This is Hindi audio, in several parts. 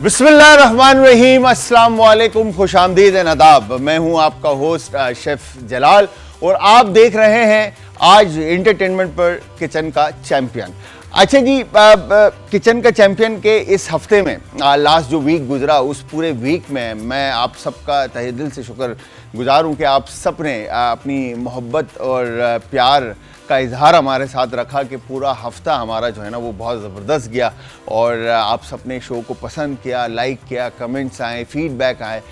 बिस्मिल्लाहिर्रहमानिर्रहीम, अस्सलाम वालेकुम, खुशामदीद नदाब। मैं हूं आपका होस्ट शेफ जलाल और आप देख रहे हैं आज एंटरटेनमेंट पर किचन का चैंपियन। अच्छा जी, किचन का चैंपियन के इस हफ्ते में लास्ट जो वीक गुजरा उस पूरे वीक में मैं आप सबका तहे दिल से शुक्र गुजार हूँ कि आप सब ने अपनी मोहब्बत और प्यार का इजहार हमारे साथ रखा कि पूरा हफ्ता हमारा जो है ना वो बहुत ज़बरदस्त गया और आप सब ने शो को पसंद किया, लाइक किया, कमेंट्स आए, फीडबैक आए,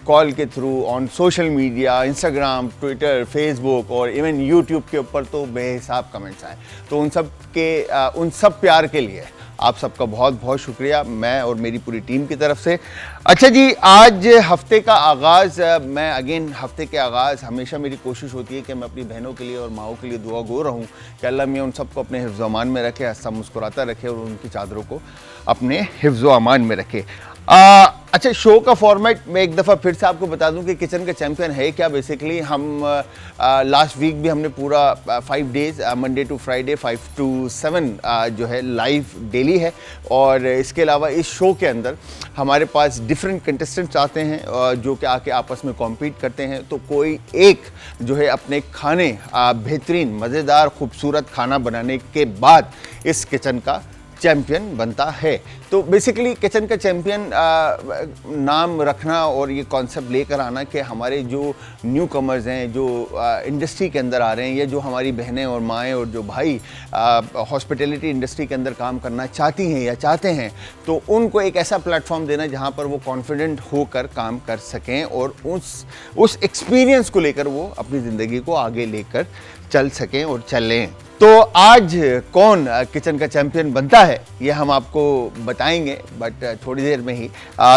कॉल के through, on social media, Instagram, Twitter, Facebook और इवन यूट्यूब के ऊपर तो बेहिसाब कमेंट्स आए। तो उन सब प्यार के लिए आप सबका बहुत बहुत शुक्रिया, मैं और मेरी पूरी टीम की तरफ से। अच्छा जी, आज हफ्ते का आगाज़, मैं अगेन हफ्ते के आगाज़ हमेशा मेरी कोशिश होती है कि मैं अपनी बहनों के लिए और माओं के लिए दुआ गो रहूं कि अल्लाह मियां उन सबको अपने हिफ्ज़ व अमान में रखे, हंसता मुस्कुराता रखे और उनकी चादरों को अपने हिफ्ज़ व अमान में रखे। अच्छा, शो का फॉर्मेट मैं एक दफ़ा फिर से आपको बता दूं कि किचन का चैंपियन है क्या। बेसिकली हम लास्ट वीक भी हमने पूरा 5 days Monday to Friday 5 to 7 जो है लाइव डेली है और इसके अलावा इस शो के अंदर हमारे पास डिफरेंट कंटेस्टेंट्स आते हैं जो कि आके आपस में कॉम्पीट करते हैं। तो कोई एक जो है अपने खाने बेहतरीन मज़ेदार खूबसूरत खाना बनाने के बाद इस किचन का चैम्पियन बनता है। तो बेसिकली किचन का चैम्पियन नाम रखना और ये कॉन्सेप्ट लेकर आना कि हमारे जो न्यू कमर्स हैं, जो इंडस्ट्री के अंदर आ रहे हैं, या जो हमारी बहनें और माएँ और जो भाई हॉस्पिटैलिटी इंडस्ट्री के अंदर काम करना चाहती हैं या चाहते हैं, तो उनको एक ऐसा प्लेटफॉर्म देना जहाँ पर वो कॉन्फिडेंट होकर काम कर सकें और उस एक्सपीरियंस को लेकर वो अपनी ज़िंदगी को आगे लेकर चल सकें और चलें। तो आज कौन किचन का चैंपियन बनता है ये हम आपको बताएंगे, बट थोड़ी देर में ही।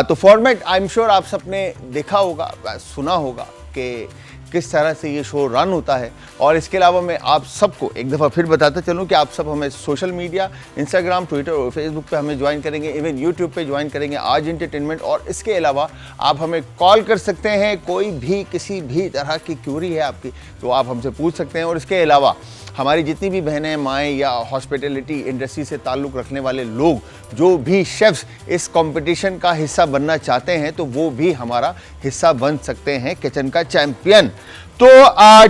तो फॉर्मेट आई एम श्योर आप सबने देखा होगा, सुना होगा कि किस तरह से ये शो रन होता है। और इसके अलावा मैं आप सबको एक दफ़ा फिर बताता चलूँ कि आप सब हमें सोशल मीडिया, इंस्टाग्राम, ट्विटर और फेसबुक पे हमें ज्वाइन करेंगे, इवन यूट्यूब पे ज्वाइन करेंगे आज एंटरटेनमेंट। और इसके अलावा आप हमें कॉल कर सकते हैं, कोई भी किसी भी तरह की क्यूरी है आपकी तो आप हमसे पूछ सकते हैं। और इसके अलावा हमारी जितनी भी बहनें, माएँ या हॉस्पिटैलिटी इंडस्ट्री से ताल्लुक़ रखने वाले लोग, जो भी शेफ्स इस कंपटीशन का हिस्सा बनना चाहते हैं, तो वो भी हमारा हिस्सा बन सकते हैं किचन का चैंपियन। तो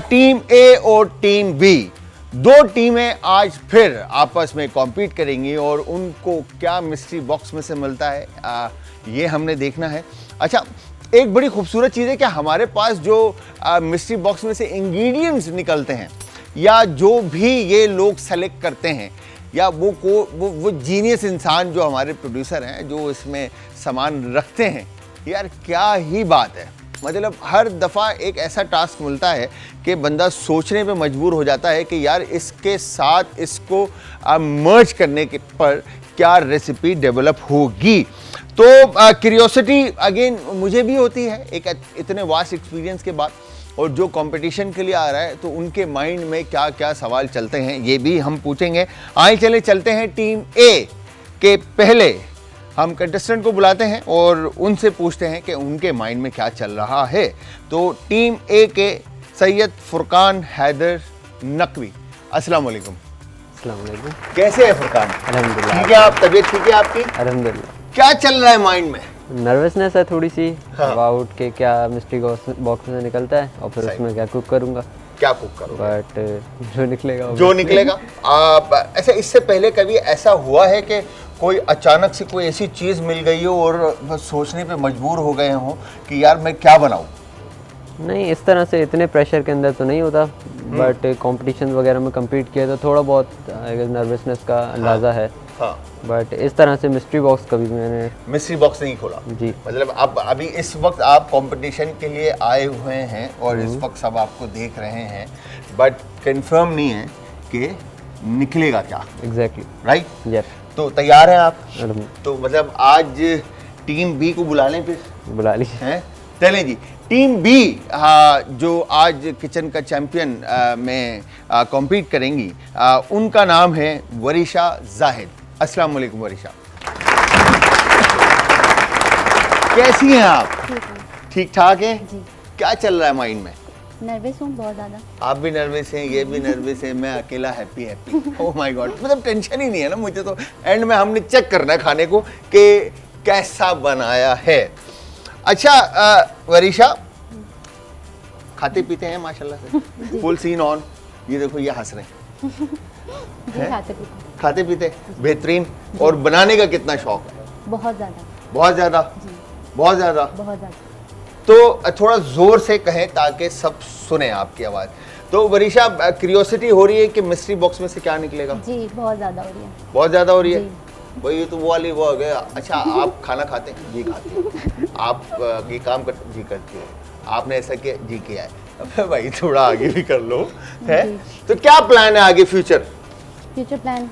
टीम ए और टीम बी, दो टीमें आज फिर आपस में कॉम्पीट करेंगी और उनको क्या मिस्ट्री बॉक्स में से मिलता है ये हमने देखना है। अच्छा, एक बड़ी खूबसूरत चीज़ है कि हमारे पास जो मिस्ट्री बॉक्स में से इंग्रेडिएंट्स निकलते हैं या जो भी ये लोग सेलेक्ट करते हैं, या वो जीनियस इंसान जो हमारे प्रोड्यूसर हैं जो इसमें सामान रखते हैं, यार क्या ही बात है। मतलब हर दफ़ा एक ऐसा टास्क मिलता है कि बंदा सोचने पे मजबूर हो जाता है कि यार इसके साथ इसको मर्ज करने के पर क्या रेसिपी डेवलप होगी। तो क्यूरियोसिटी अगेन मुझे भी होती है एक इतने वास्ट एक्सपीरियंस के बाद, और जो कंपटीशन के लिए आ रहा है तो उनके माइंड में क्या क्या सवाल चलते हैं ये भी हम पूछेंगे। आइए चले चलते हैं टीम ए के पहले हम कंटेस्टेंट को बुलाते हैं और उनसे पूछते हैं कि उनके माइंड में क्या चल रहा है। तो टीम ए के सैयद फुरकान हैदर नकवी, अस्सलाम वालेकुम। अस्सलाम वालेकुम। कैसे है फुरकान? अल्हम्दुलिल्लाह। ठीक है, आप तबीयत ठीक है आपकी? अल्हम्दुलिल्लाह। क्या चल रहा है माइंड में? नर्वसनेस है थोड़ी सी। हाँ। अबाउट के क्या मिस्ट्री बॉक्स में निकलता है और फिर उसमें क्या कुक करूँगा। क्या कुक करोगे? बट जो निकलेगा जो निकलेगा। ऐसा इससे पहले कभी ऐसा हुआ है कि कोई अचानक से कोई ऐसी चीज़ मिल गई हो और बस सोचने पे मजबूर हो गए हो कि यार मैं क्या बनाऊं? नहीं, इस तरह से इतने प्रेशर के अंदर तो नहीं होता, बट कंपटीशन वगैरह में compete किया तो थोड़ा बहुत नर्वसनेस का अंदाज़ा है। हाँ। बट इस तरह से मिस्ट्री बॉक्स कभी मैंने मिस्ट्री बॉक्स नहीं खोला जी। मतलब अब अभी इस वक्त आप कंपटीशन के लिए आए हुए हैं और इस वक्त सब आपको देख रहे हैं, बट कंफर्म नहीं है कि निकलेगा क्या। Exactly right? यस। तो तैयार हैं आप? अल्हम्दुलिल्लाह। तो मतलब आज टीम बी को बुला लें फिर? बुला लीजिए। हैं? चलें जी, टीम बी जो आज किचन का चैंपियन में कॉम्पीट करेंगी, उनका नाम है वरीशा जाहिद। अस्सलाम वालेकुम वरीशा। कैसी हैं आप? ठीक ठाक हैं? क्या चल रहा है माइंड में? नर्वस हूँ बहुत ज़्यादा। आप भी नर्वस हैं, ये भी नर्वस है, मैं अकेला happy happy. Oh my God, मतलब टेंशन ही नहीं है ना मुझे तो। एंड में हमने चेक करना है खाने को कि कैसा बनाया है। अच्छा वरीशा, खाते पीते हैं माशाल्लाह से, फुल सीन ऑन। ये देखो ये हंस रहे हैं। खाते पीते बेहतरीन। और बनाने का कितना शौक है? बहुत ज़्यादा। बहुत ज़्यादा? बहुत ज़्यादा? बहुत ज़्यादा। तो थोड़ा जोर से कहें ताकि सब सुने आपकी आवाज़। तो वरीशा, क्यूरियोसिटी हो रही है कि मिस्ट्री बॉक्स में से क्या निकलेगा? जी बहुत ज़्यादा हो रही है। बहुत ज़्यादा हो रही है? जी। भाई ये तो वो वाली वो हो गया। अच्छा, आप खाना खाते हैं? जी खाते हैं। आप ये काम करते? जी करते हैं। आपने ऐसा किया? जी किया है। अबे भाई थोड़ा आगे भी कर लो है। तो क्या प्लान है आगे फ्यूचर प्लान?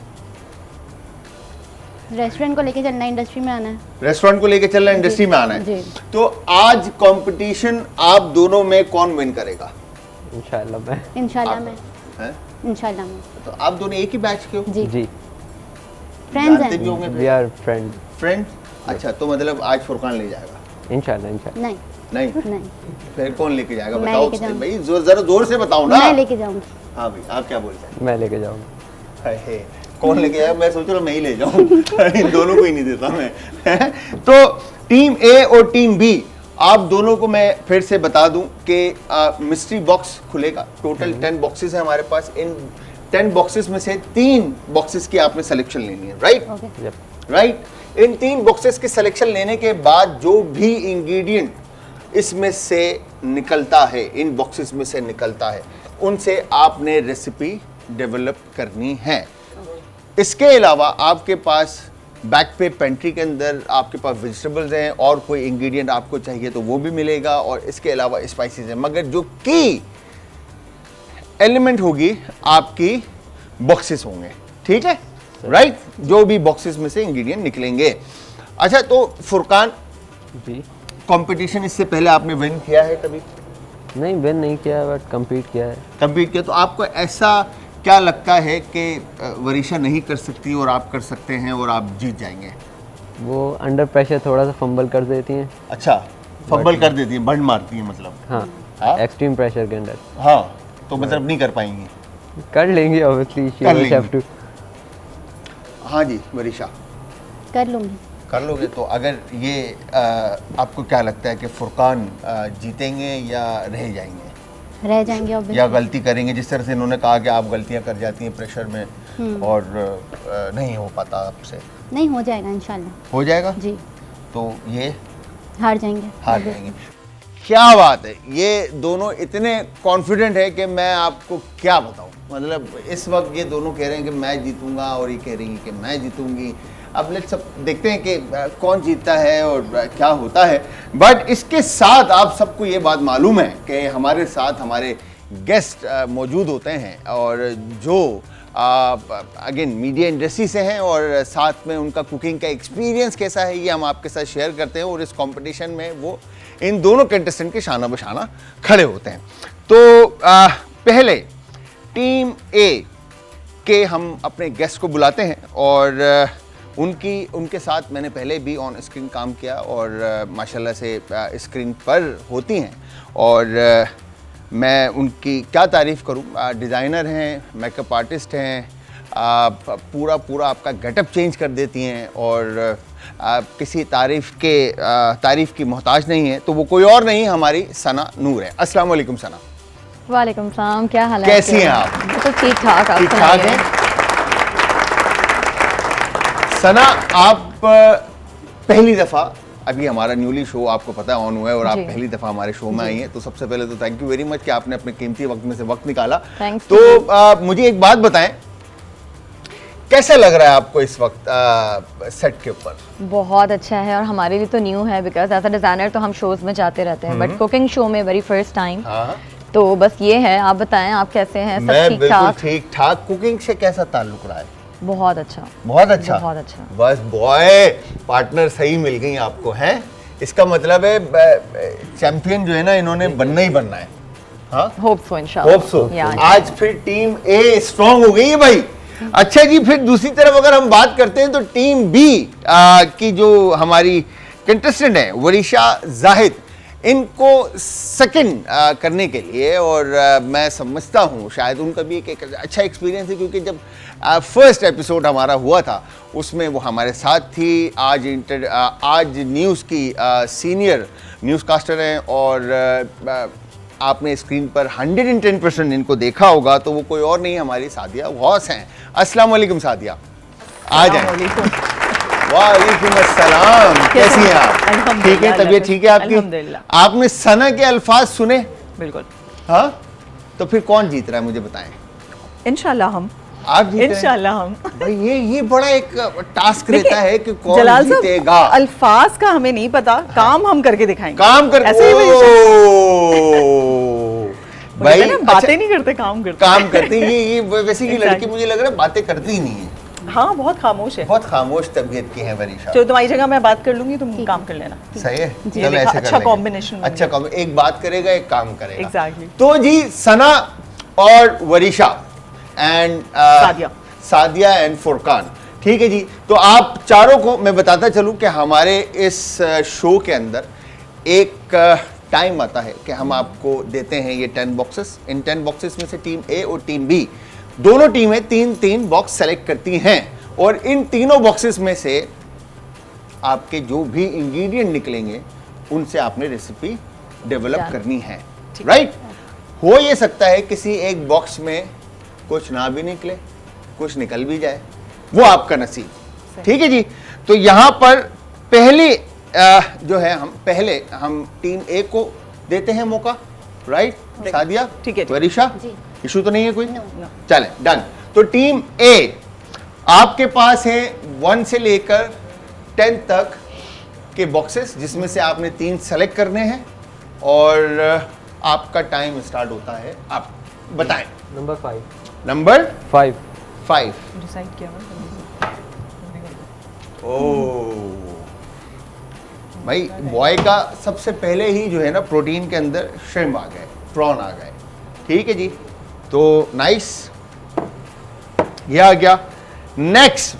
रेस्टोरेंट को लेके चलना है, इंडस्ट्री में आना है। रेस्टोरेंट को लेके चलना है, इंडस्ट्री में आना है। जी। तो आज कंपटीशन आप दोनों में कौन विन करेगा? इंशाल्लाह मैं। इंशाल्लाह में। हैं? इंशाल्लाह में। तो आप दोनों एक ही बैच के हो? जी। जी फ्रेंड्स जानते भी हैं। होंगे वी आर फ्रेंड। फ्रेंड। अच्छा, तो मतलब आज फुरकान ले जाएगा? इंशाल्लाह इंशाल्लाह। नहीं नहीं? नहीं, फिर कौन लेके जाएगा? मैं बताओ लेके जाऊंगी। भाई, जरा जोर से बताओ ना। मैं लेके जाऊंगी। हाँ भाई, आप क्या बोलते हैं? मैं लेके जाऊंगा। है कौन लेके जाएगा? मैं सोच रहा मैं ही ले जाऊं। इन दोनों को ही नहीं देता मैं। तो टीम ए और टीम बी, आप दोनों को मैं फिर से बता दूं कि मिस्ट्री बॉक्स खुलेगा। टोटल 10 बॉक्सेस हैं हमारे पास। इन 10 बॉक्सेस में से 3 बॉक्सेस की आपने सिलेक्शन लेनी है, राइट? ओके। यप। राइट। इन 3 बॉक्सेस की सिलेक्शन लेने के बाद जो भी इंग्रेडिएंट इसमें से निकलता है, इन बॉक्सेस में से निकलता है, उनसे आपने रेसिपी डेवलप करनी है। इसके अलावा आपके पास बैक पे पेंट्री के अंदर आपके पास वेजिटेबल्स हैं, और कोई इंग्रेडिएंट आपको चाहिए तो वो भी मिलेगा, और इसके अलावा स्पाइसेस हैं। मगर जो की एलिमेंट होगी आपकी बॉक्सेस होंगे, ठीक है? राइट। जो भी बॉक्सेस में से इंग्रेडिएंट निकलेंगे। अच्छा, तो फुरकान, जी। कंपटीशन इससे पहले आपने विन किया है कभी? नहीं विन नहीं किया बट कम्पीट किया है। कम्पीट किया। तो आपको ऐसा क्या लगता है कि वरीशा नहीं कर सकती और आप कर सकते हैं और आप जीत जाएंगे? वो अंडर प्रेशर थोड़ा सा फंबल कर देती हैं। अच्छा, फंबल कर देती है, बंड मारती है मतलब? हाँ, हाँ? एक्सट्रीम प्रेशर के अंदर। हाँ, तो मतलब नहीं कर पाएंगी? कर लेंगे obviously, she will have to. हाँ जी वरीशा, कर लूंगी। कर लोगे? तो अगर ये आपको क्या लगता है कि फुरकान जीतेंगे या रह जाएंगे? रह जाएंगे obviously। या गलती करेंगे? जिस तरह से इन्होंने कहा कि आप गलतियां कर जाती हैं प्रेशर में और नहीं हो पाता आपसे। नहीं, हो जाएगा इंशाल्लाह। हो जाएगा? जी। तो ये हार जाएंगे। हार जाएंगे। क्या बात है, ये दोनों इतने कॉन्फिडेंट है कि मैं आपको क्या बताऊं। मतलब इस वक्त ये दोनों कह रहे हैं कि मैं जीतूंगा और ये कह रही है कि मैं जीतूंगी। अब लेट्स सब देखते हैं कि कौन जीतता है और क्या होता है। बट इसके साथ आप सबको ये बात मालूम है कि हमारे साथ हमारे गेस्ट मौजूद होते हैं, और जो अगेन मीडिया इंडस्ट्री से हैं, और साथ में उनका कुकिंग का एक्सपीरियंस कैसा है ये हम आपके साथ शेयर करते हैं। और इस कंपटीशन में वो इन दोनों कंटेस्टेंट के शाना बशाना खड़े होते हैं। तो पहले टीम ए के हम अपने गेस्ट को बुलाते हैं, और उनके साथ मैंने पहले भी ऑन स्क्रीन काम किया, और माशाल्लाह से स्क्रीन पर होती हैं, और मैं उनकी क्या तारीफ़ करूं। डिज़ाइनर हैं, मेकअप आर्टिस्ट हैं, पूरा आपका गेटअप चेंज कर देती हैं, और किसी तारीफ़ की मोहताज नहीं है। तो वो कोई और नहीं, हमारी सना नूर है। अस्सलाम वालेकुम सना। वालेकुम सलाम, क्या हाल है? कैसी हैं आप? तो ठीक ठाक। आप ठीक ठाक सुनाइए। हैं? सना, आप पहली दफ़ा, अभी हमारा न्यूली शो आपको पता है ऑन हुआ है, और आप जी। पहली दफ़ा हमारे शो में आई हैं। तो सबसे पहले तो थैंक यू वेरी मच कि आपने अपने कीमती वक्त में से वक्त निकाला। Thanks तो मुझे एक बात बताएं, कैसा लग रहा है आपको इस वक्त सेट के ऊपर? बहुत अच्छा है, और हमारे लिए तो न्यू है बिकॉज एज अ डिज़ाइनर तो हम शोज़ में जाते रहते हैं, बट कुकिंग शो में वेरी फर्स्ट टाइम। हाँ, तो बस ये है। आप बताएं, आप कैसे हैं? सब मैं ठीक बिल्कुल ठाक? ठीक ठाक। कुकिंग से कैसा ताल्लुक रहा है? बहुत अच्छा। बहुत अच्छा। बहुत अच्छा। बस बॉय पार्टनर सही मिल गई आपको, हैं? इसका मतलब है चैंपियन जो है ना, इन्होंने बनना ही बनना है। हाँ, होप सो इंशाल्लाह। Hope so. या आज फिर टीम ए स्ट्रांग हो गई है भाई। अच्छा जी, फिर दूसरी तरफ अगर हम बात करते हैं तो टीम बी की जो हमारी कंटेस्टेंट है वरीशा जाहिद, इनको सेकंड करने के लिए, और मैं समझता हूँ शायद उनका भी एक अच्छा एक्सपीरियंस है, क्योंकि जब फर्स्ट एपिसोड हमारा हुआ था उसमें वो हमारे साथ थी। आज न्यूज़ की सीनियर न्यूज़कास्टर हैं, और आपने स्क्रीन पर 110% इनको देखा होगा, तो वो कोई और नहीं हमारी सादिया गौस हैं। अस्सलाम वालेकुम सादिया, आ जाए। वालेकुम अस्सलाम, कैसी हैं आप? ठीक है, तबीयत ठीक है आपकी? अल्हम्दुलिल्लाह। आपने सना के अल्फाज सुने? बिल्कुल। हाँ, तो फिर कौन जीत रहा है मुझे बताएं। इंशाल्लाह हम आप जीत रहे हैं? इंशाल्लाह हम भाई ये बड़ा एक टास्क देखिए, रहता है कि कौन जलाल साहब, जीतेगा। अल्फाज का हमें नहीं पता, काम हम करके दिखाएंगे। काम कर ऐसे ही भाई बातें अच्छा, नहीं करते, काम करते। काम करते ये वैसे ये लड़की Exactly. मुझे लग रहा है बातें करती ही नहीं है, हाँ, बहुत खामोश है। बहुत खामोश तबीयत की है वरीशा। चलो तुम्हारी जगह मैं बात कर लूंगी, तुम काम कर लेना। सही है, जी, चलो देखा, ऐसे कर अच्छा लेंगे। combination बन अच्छा कॉम्बिनेशन, एक बात करेगा एक काम करेगा। Exactly. तो जी सना और वरीशा एंड सादिया एंड फुरकान, ठीक है जी। तो आप चारों को मैं बताता चलूं कि हमारे इस शो के अंदर एक टाइम आता है कि हम आपको देते हैं ये 10 बॉक्सेस। इन 10 बॉक्सेस में से टीम ए और टीम बी दोनों टीमें 3-3 बॉक्स सेलेक्ट करती हैं, और इन तीनों बॉक्सेस में से आपके जो भी इंग्रेडिएंट निकलेंगे उनसे आपने रेसिपी डेवलप करनी है, राइट। हो ये सकता है किसी एक बॉक्स में कुछ ना भी निकले, कुछ निकल भी जाए, वो आपका नसीब, ठीक है जी। तो यहां पर पहले जो है हम टीम ए को देते हैं मौका, राइट सादिया? ठीक है। वरीशा, जी। इशू तो नहीं है कोई? No. चले डन। तो टीम ए आपके पास है 1 से लेकर 10 तक के बॉक्सेस, जिसमें से आपने 3 सेलेक्ट करने हैं, और आपका टाइम स्टार्ट होता है। आप बताएं। नंबर 5। नंबर 5। 5। डिसाइड किया हुआ है। भाई बॉय का सबसे पहले ही जो है ना प्रोटीन के अंदर श्रिम्प आ गए, प्रॉन आ गए, ठीक है जी। तो नाइस, ये आ गया। नेक्स्ट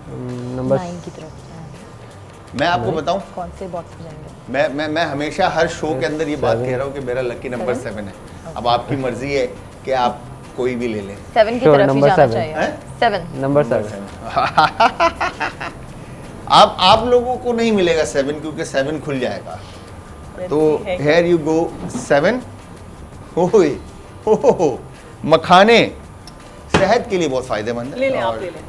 नंबर 9 की तरफ जाएंगे। मैं आपको बताऊं, कौन से बॉक्स में जाएंगे? मैं हमेशा हर शो के अंदर ये बात कह रहा हूँ कि मेरा लकी नंबर 7 है। अब आपकी मर्जी है कि आप कोई भी ले लें। 7 की Sure, तरफ ही number जाना 7. चाहिए। हैं? 7। नंबर 7। आप लोगों को नहीं मिलेगा 7, क्योंकि 7 खुल जाएगा। तो हेयर यू गो 7। ओए हो, मखाने सेहत के लिए बहुत फायदेमंद है। ले लें, आप और- ले लें।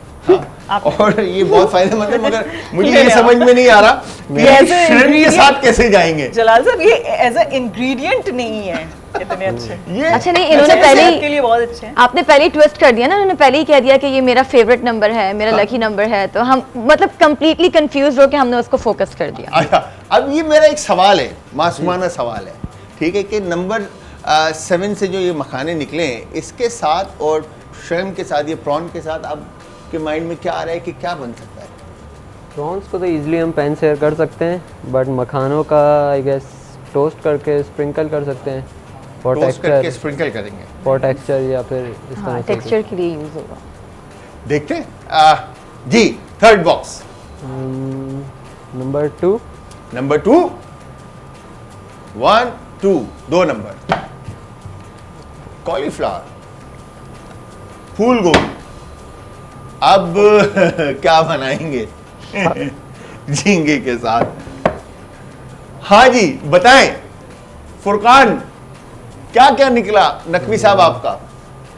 हाँ, और ये बहुत फायदेमंद है, मगर मुझे ले ये लें आप। समझ में नहीं आ रहा कि ये ऐसे श्रिम्प के ingredient- साथ कैसे जाएंगे जलाल साहब, ये एज अ इंग्रेडिएंट नहीं है इतने अच्छे। ये। अच्छा नहीं, इन्होंने सेहत पहले ही के लिए बहुत अच्छे हैं। आपने पहले ही ट्विस्ट कर दिया ना, उन्होंने पहले ही कह दिया कि ये मेरा फेवरेट नंबर है, मेरा लकी नंबर है, तो हम मतलब कंप्लीटली कंफ्यूज हो के हमने उसको फोकस कर दिया। अच्छा, अब ये मेरा एक सवाल है, मासूमाना सवाल है, ठीक है, कि नंबर 7 से जो ये मखाने निकले हैं, इसके साथ और श्रिम्प के साथ, ये प्रॉन के साथ, आपके माइंड में क्या आ रहा है कि क्या बन सकता है? प्रॉन्स को तो इजीली हम पैन शेयर कर सकते हैं, बट मखानों का आई गेस टोस्ट करके स्प्रिंकल कर सकते हैं फॉर टोस्ट करके टेक्सचर, स्प्रिंकल करेंगे। फॉर टेक्सचर, या फिर इस हाँ, तरह से टेक्सचर के लिए यूज होगा। देखते हैं। जी, third box, number 2। Number 2, 1 2 2 number. Cauliflower, फूल गोभी। अब क्या बनाएंगे झींगे के साथ? हाँ जी बताएं फुरकान, क्या क्या निकला नकवी साहब आपका?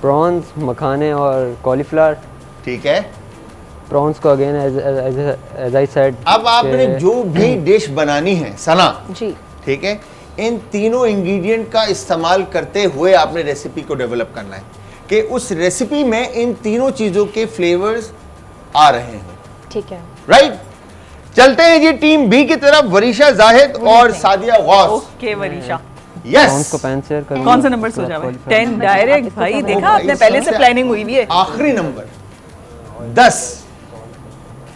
प्रॉन्स, मखाने और कॉलीफ्लावर। ठीक है, प्रॉन्स को अगेन एज आई सेड, अब आपने जो भी डिश बनानी है सना, जी। ठीक है, इन तीनों इंग्रेडिएंट का इस्तेमाल करते हुए आपने रेसिपी को डेवलप करना है कि उस रेसिपी में इन तीनों चीजों के फ्लेवर्स आ रहे हैं, ठीक है। राइट। चलते हैं जी टीम बी की तरफ, वरीशा जाहिद और Sadia Gaus. Okay Varisha, prawns yes, को पैन शेयर कर। कौन सा नंबर सोचा हुआ है? 10 डायरेक्ट। भाई देखा आपने, पहले से प्लानिंग हुई हुई है। आखिरी नंबर 10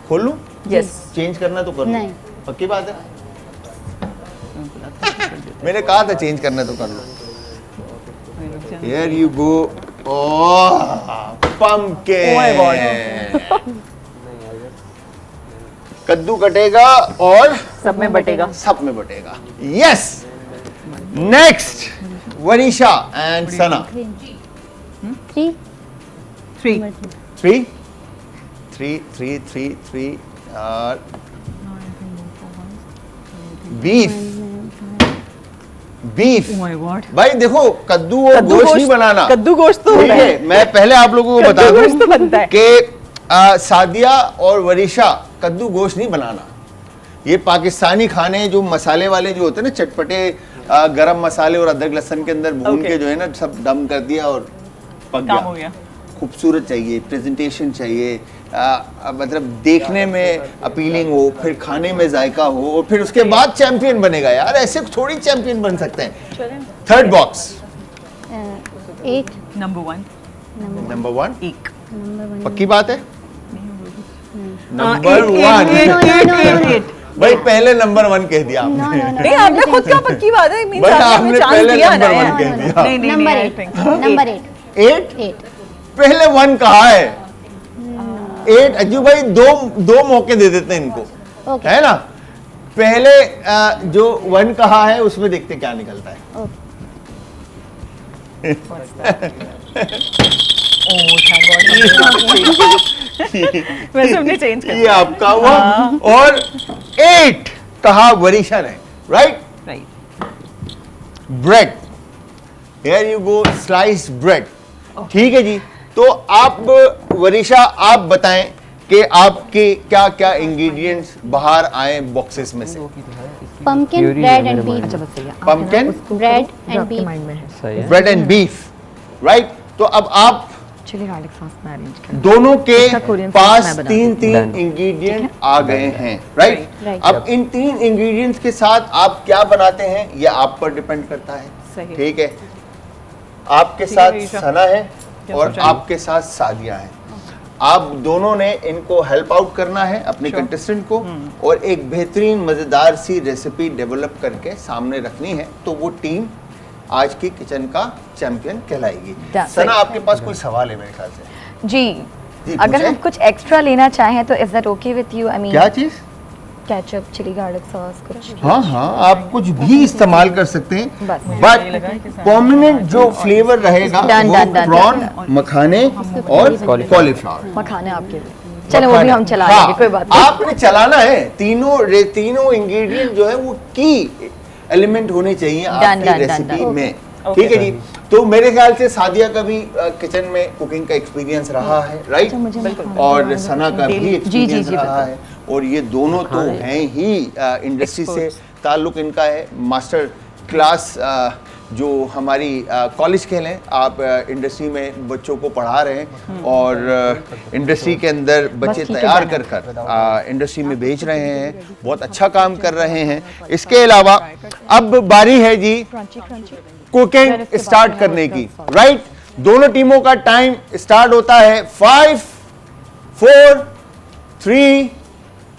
खोल लूं? यस। चेंज करना तो कर लो, नहीं। पक्की बात है। मैंने कहा था चेंज करना तो कर लो। Here you go. pumpkin. Oh my कद्दू कटेगा और सब में बटेगा। सब में बटेगा। Yes. Next Varisha and Sana. 3 3 3 3 3 3 3 beef beef. Oh my God. भाई देखो कद्दू और गोश्त नहीं बनाना। कद्दू गोश्त तो ठीक होता है। है, मैं पहले आप लोगों को बता कद्दू दूं गोश्त तो बनता है। कि सादिया और वरीशा कद्दू गोश्त नहीं बनाना। ये पाकिस्तानी खाने जो मसाले वाले जो होते हैं ना, चटपटे गरम मसाले और अदरक लहसुन के अंदर भून Okay. के जो है ना सब दम कर दिया और पक काम हो गया। खूबसूरत चाहिए, प्रेजेंटेशन चाहिए, मतलब देखने में अपीलिंग हो, फिर खाने में जायका हो, और फिर उसके बाद चैंपियन बनेगा। यार ऐसे थोड़ी चैंपियन बन सकते हैं। थर्ड बॉक्स 8 नंबर 1 नंबर 1 एक पक्की बात है। Number eight, 1 eight, eight. भाई पहले नंबर 1 कह दिया आपने। नहीं आपने खुद क्या पक्की बात है, मींस भाई आपने आपने चांस पहले दिया ना नंबर 1 यार। कह दिया। नहीं नहीं नंबर नहीं, I 8 think. नंबर 8 8 8 पहले 1 कहा है। 8 अज्जू भाई दो मौके दे देते हैं इनको, ओके है ना। पहले जो 1 कहा है उसमें देखते क्या निकलता है। Okay Oh, thank God. वैसे हमने चेंज कर ये आपका हुआ। और 8 कहा वरीशा ने, right. Right. Bread, here you go, slice bread. ठीक है जी। तो आप वरीशा आप बताएं कि आपके क्या क्या इंग्रेडिएंट्स बाहर आए बॉक्सेस में से। pumpkin Puree bread है and मेरे beef pumpkin bread and beef सही है। Bread and beef, right. तो अब आप चिली गार्लिक सॉस में अरेंज कर दोनों के इसका कोरियन सॉस पास मैं बना तीन Done. इंग्रेडिएंट आ गए हैं, राइट। Right. अब इन 3 इंग्रेडिएंट्स के साथ आप क्या बनाते हैं ये आप पर डिपेंड करता है। सही। ठीक है। आपके ठीक है, साथ ईशा। सना है क्या और सोचा है? आपके साथ सादिया है। आप दोनों ने इनको हेल्प आउट करना है अपने Sure. कंटेस्टेंट को, और एक बेहतरीन मजेदार सी रेसिपी डेवलप करके सामने रखनी है। तो वो टीम आज की किचन का चैंपियन कहलाएगी। That's Sana right. आपके पास कोई सवाल है मेरे ख्याल से। जी जी, अगर पूछें। हम कुछ एक्स्ट्रा लेना चाहें तो is that okay with you? I mean क्या चीज? केचप चिली गार्लिक सॉस कुछ हाँ हाँ, आप कुछ भी इस्तेमाल कर सकते हैं, बस। बट प्रोमिनेंट जो फ्लेवर रहेगा Done, वो done, done, प्रॉन, मखाने और कॉलीफ्लावर। मखाने आपके लिए। चलो वो भी हम चला लेंगे, हाँ, कोई बात नहीं। आपने चलाना है। तीनों इंग्रेडिएंट जो है वो की एलिमेंट होने चाहिए आपकी done, रेसिपी done. में। ठीक है जी। तो मेरे ख्याल से सादिया का भी किचन में कुकिंग का एक्सपीरियंस रहा है, राइट। और सना का भी एक्सपीरियंस जी, रहा है। और ये दोनों तो हैं ही इंडस्ट्री से ताल्लुक इनका है। मास्टर क्लास जो हमारी कॉलेज कह लें आप, इंडस्ट्री में बच्चों को पढ़ा रहे हैं और इंडस्ट्री के अंदर बच्चे तैयार कर कर इंडस्ट्री में भेज रहे हैं। बहुत अच्छा काम कर रहे हैं। इसके अलावा अब बारी है जी कुकिंग स्टार्ट करने की, राइट। दोनों टीमों का टाइम स्टार्ट होता है 5 4 3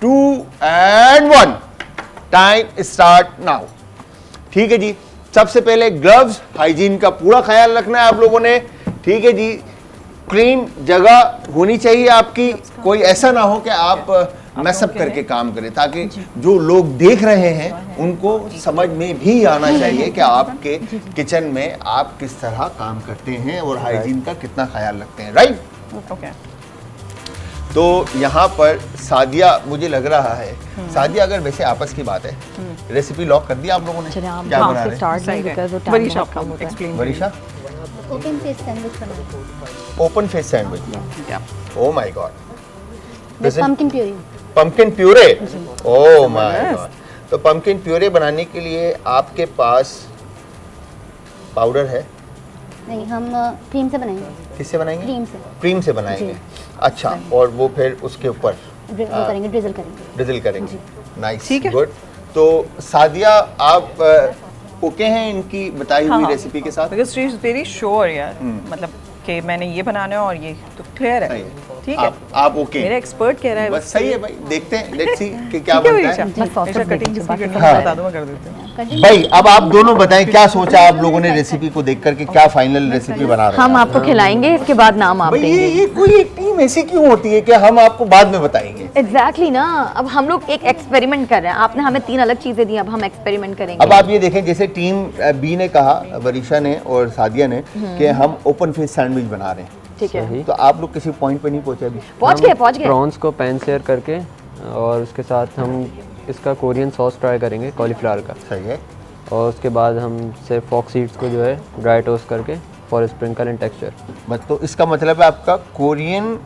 2 एंड 1। Time start now. ठीक है जी। सबसे पहले ग्लव्स, हाइजीन का पूरा ख्याल रखना है आप लोगों ने। ठीक है जी। क्लीन जगह होनी चाहिए आपकी। कोई ऐसा ना हो कि आप मैसअप करके काम करें, ताकि जो लोग देख रहे हैं उनको समझ में भी आना चाहिए कि आपके किचन में आप किस तरह काम करते हैं और हाइजीन का कितना ख्याल रखते हैं, राइट। ओके। तो यहाँ पर सादिया, मुझे लग रहा है सादिया, अगर वैसे आपस की बात है, रेसिपी लॉक कर दिया आप लोगों ने? चलिए आप क्या बना से रहे? स्टार्ट सही नहीं है। बिकॉज़ वो टाइम वरीशा बहुत कम आपको होता है। Explain Varisha, open face sandwich banana open face sandwich. Oh my God. With pumpkin puree pumpkin puree. Oh my God. तो पंपकिन प्यूरे बनाने के लिए आपके पास पाउडर है? नहीं, हम क्रीम से बनाएंगे। किससे बनाएंगे? क्रीम से क्रीम से बनाएंगे। अच्छा, और वो फिर उसके ऊपर वो करेंगे, ड्रिजल करेंगे। ड्रिजल करेंगे। नाइस, ठीक है। गुड। तो सादिया आप ओके हैं इनकी बताई हुई रेसिपी के साथ? Because she is very sure यार, मतलब कि मैंने ये बनाना है और ये तो क्लियर सही है। है। ठीक है। आप ओके? मेरा एक्सपर्ट कह रहा है बस सही है भाई, देखते हैं, लेट्स सी कि क्या ठीक है बनता वरीशा, है। मैं sauces वरीशा कटिंग देखी जिसकी थी, करना हाँ। बता दो, मैं कर देती हूँ। कर देंगे। भाई अब आप दोनों बताएं क्या सोचा आप लोगों ने रेसिपी को देख करके, क्या फाइनल रेसिपी बना रहे हैं हम आपको खिलाएंगे, इसके बाद नाम आप भाई देंगे। ये कोई एक टीम ऐसी क्यों होती है कि हम आपको बाद में बताएंगे? एग्जैक्टली ना, अब हम लोग एक एक्सपेरिमेंट कर रहे हैं, आपने हमें 3 अलग चीजें दी, अब हम एक्सपेरिमेंट करेंगे। अब आप ये देखें, जैसे टीम बी ने कहा, वरीशा ने और सादिया ने, कि हम ओपन फेस सैंडविच बना रहे हैं, ठीक है, सही। तो आप लोग किसी पॉइंट पे नहीं पहुंचे अभी? पहुंच गए। प्रॉन्स को पैन सेयर करके और उसके साथ हम इसका कोरियन सॉस ट्राई करेंगे कॉलीफ्लावर का, सही है। और उसके बाद हम सिर्फ फॉक्स सीड्स को जो है ड्राई टोस्ट करके फॉर स्प्रिंकल एंड टेक्सचर। बस, तो इसका मतलब है आपका कोरियन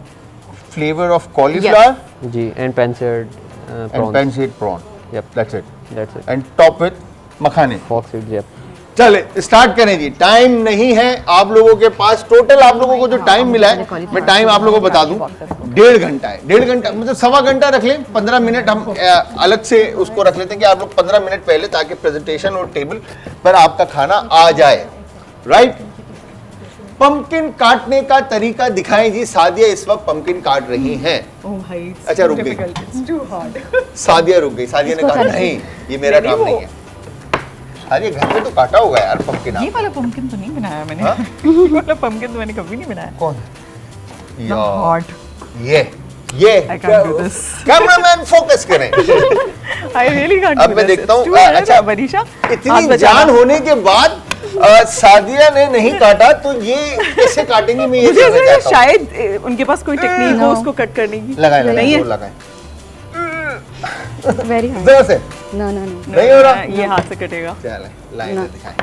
फ्लेवर ऑफ कॉलीफ्लावर जी, and pan seared and prawns, pan seared prawn, Yep. That's it, that's it, and top with मखाने। Fox seeds, yep. चले स्टार्ट करें जी, टाइम नहीं है आप लोगों के पास। टोटल आप लोगों को जो टाइम मिला है, मैं टाइम आप लोगों को बता दूं, 1.5 घंटा है। 1.5 घंटा मतलब सवा घंटा रख लें, 15 मिनट हम अलग से उसको रख लेते हैं कि आप लोग 15 मिनट पहले, ताकि प्रेजेंटेशन और टेबल पर आपका खाना आ जाए, राइट। पंपकिन काटने का तरीका दिखाएं जी। सादिया इस वक्त पंपकिन काट रही हैं। ओह भाई, अच्छा, रुक गई। It's to hard. सादिया रुक गई, सादिया ने कहा नहीं ये मेरा काम नहीं है। अरे घर पे तो काटा होगा यार पंपकिन। ये वाला पंपकिन तो नहीं बनाया मैंने। हाँ? ये वाला पंपकिन तो मैंने कभी नहीं बनाया। कौन? हॉट। ये I can't do this. Cameraman focus करें। I really can't. अब मैं देखता हूँ, अच्छा, वरीशा, हाथ इतनी बचाना। जान होने के बाद सादिया ने नहीं काटा, तो ये कैसे काटेंगी? मैं ये मुझे जानना ऐसा लगा चाहता हूँ। शायद उनके पास कोई टेक्निक हो उसको कट करने की। लगाए नहीं है। लगाए वेरी हार्ड। जोर से नो नो नो, नहीं हो रहा? ये हाथ से कटेगा। चलें, लाइन से दिखाएं।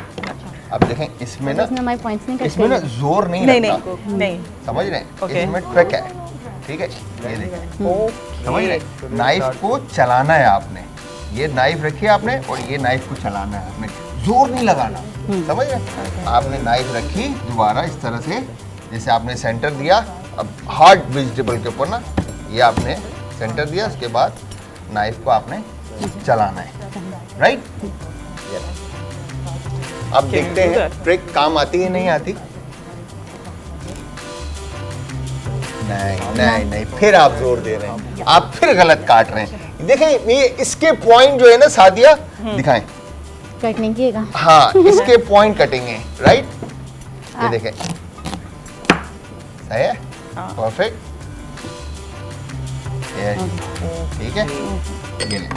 अब देखें इसमें ना, उसने हमारे पॉइंट्स नहीं कट इसमें ना करे। जोर नहीं नहीं लगता, नहीं नहीं। समझ रहे हैं? Okay. इसमें ट्रिक है, ठीक है? ये देखिए, समझ रहे हैं? नाइफ को चलाना है आपने, ये नाइफ रखी है आपने और ये नाइफ को चलाना है आपने, जोर नहीं लगाना, समझ रहे हैं? आपने नाइफ रखी दोबारा इस तरह से, जैसे आपने सेंटर दिया, अब हार्ड वेजिटेबल के ऊपर ना ये आपने सेंटर दिया, उसके बाद नाइफ को आपने चलाना है, राइट? अब देखते हैं ट्रिक काम आती है नहीं आती। नहीं नहीं, फिर आप जोर दे रहे हैं, आप फिर गलत काट रहे हैं। देखें ये इसके पॉइंट जो है ना सादिया, दिखाएं। कट नहीं किएगा। हाँ, इसके पॉइंट कटेंगे, राइट? ये देखें, सही है, परफेक्ट, ठीक है। ये लें।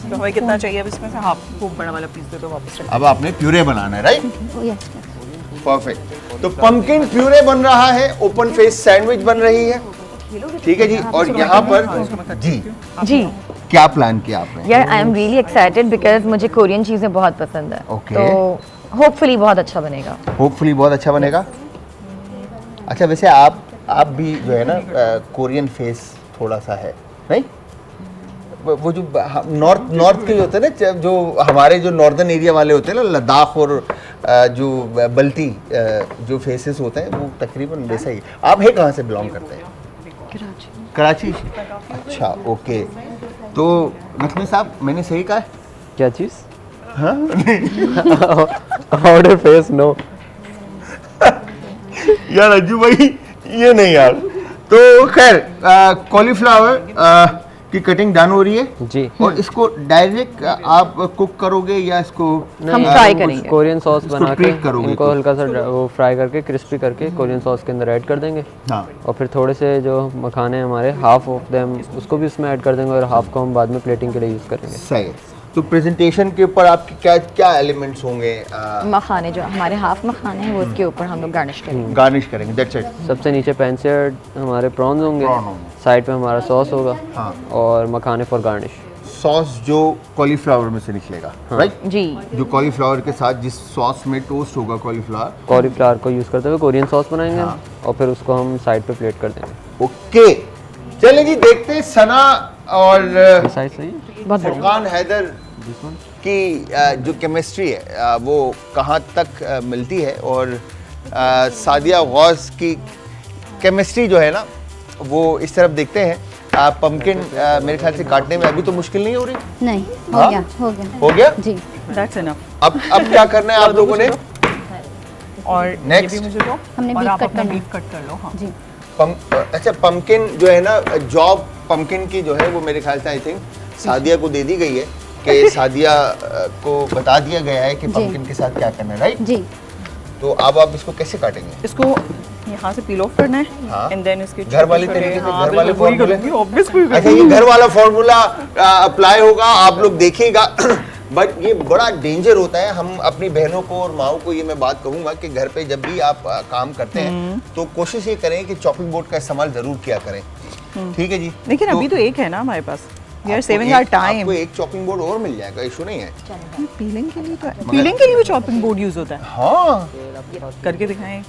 तो हमें कितना चाहिए अब इसमें से? हाफ खूब बड़ा वाला पीस दे दो वापस रख। अब आपने प्यूरे बनाना है, राइट? ओ यस, परफेक्ट। तो पंपकिन प्यूरे बन रहा है, ओपन फेस सैंडविच बन रही है, ठीक है जी। और यहाँ पर जी जी क्या प्लान किया आपने? यार, I am really excited because मुझे कोरियन चीज़ें बहुत पसंद है। Okay. तो होपफुली बहुत अच्छा बनेगा। होपफुली बहुत अच्छा बनेगा। अच्छा, वैसे आप भी जो है ना कोरियन फेस थोड़ा सा है, नहीं? वो जो नॉर्थ के जो होते हैं ना, जो हमारे जो नॉर्दर्न एरिया वाले होते हैं ना, लद्दाख और जो बल्टी जो फेसेस होते हैं, वो तकरीबन वैसा ही। आप है कहाँ से बिलोंग करते हैं? कराची। अच्छा, ओके। तो लक्ष्मी साहब, मैंने सही कहा है? क्या चीज़? हाँ? ऑर्डर फेस नो। यार अज्जू भाई, ये नहीं यार। तो खैर, कॉलीफ्लावर की कटिंग डन हो रही है जी। और इसको डायरेक्ट आप कुक करोगे या इसको हम फ्राई करेंगे। कोरियन सॉस इसको बना के ट्रीट करोगे इनको तो? हल्का सा वो फ्राई करके क्रिस्पी करके कोरियन सॉस के अंदर ऐड कर देंगे। हाँ, और फिर थोड़े से जो मखाने हैं हमारे, हाफ ऑफ देम उसको भी उसमें ऐड कर देंगे और हाफ को हम बाद में प्लेटिंग के लिए यूज़ करेंगे। सही है। तो प्रेजेंटेशन के ऊपर आपके क्या क्या एलिमेंट्स होंगे? मखाने जो हमारे हाफ मखाने हैं वो उसके ऊपर हम लोग गार्निश करेंगे। गार्निश करेंगे, दैट्स इट। सबसे नीचे पैन सेयर्ड हमारे प्रॉन्स होंगे, Prawn होंगे। साइड पे हमारा सॉस होगा, हाँ। और मखाने फॉर गार्निश। सॉस जो कॉलीफ्लावर में से निकलेगा, राइट? जी जो कॉलीफ्लावर के साथ जिस सॉस में टोस्ट होगा कॉलीफ्लावर, कॉलीफ्लावर को यूज़ करते हुए कोरियन सॉस बनाएंगे हाँ। और फिर उसको हम साइड पे प्लेट कर देंगे। ओके। चलें जी, देखते हैं सना और साइज सही है? बहुत बढ़िया। फुरकान हैदर की जो केमिस्ट्री है वो कहाँ तक मिलती है, और सादिया गौस की केमिस्ट्री जो है ना, वो इस तरफ देखते हैं। पंपकिन मेरे ख्याल से काटने में अभी तो मुश्किल नहीं हो रही? नहीं, हाँ? हो गया, हो गया। हो गया? जी। That's enough. अब क्या करना है आप लोगों ने? और ये Next. भी मुझे दो। हमने और beef आप cut अपना करना है। beef कट कर लो। हाँ। जी। अच्छा, पंपकिन जो है ना, जॉब पंपकिन की जो है वो मेरे ख्याल से आई थिंक सादिया को दे दी गई है, कि सादिया को बता दिया गया है कि पंपकिन के साथ क्या करना है, राइट? जी। तो अब आप इसको कैसे काटेंगे? इसको यहाँ से पील ऑफ करना है हाँ। एंड देन इसके घर वाले छोटे-छोटे- तरीके से, हाँ, घर वाले बिल्कुल वही फॉर्मूले? करूंगी, obviously वही अच्छा, ये घर वाला फॉर्मूला अप्लाई होगा, आप लोग देखिएगा। बट ये बड़ा डेंजर होता है। हम अपनी बहनों को और माओ को ये मैं बात कहूंगा कि घर पे जब भी आप काम करते हैं तो कोशिश ये करें कि चॉपिंग बोर्ड का इस्तेमाल जरूर किया करें, ठीक है जी? लेकिन अभी तो एक है ना हमारे पास, वी आर आपको सेविंग आवर एक- टाइम। आपको एक चॉपिंग बोर्ड और मिल जाएगा, इशू नहीं है। पीलिंग के लिए तो पीलिंग के लिए भी चॉपिंग बोर्ड यूज होता है, हाँ, करके दिखाएं।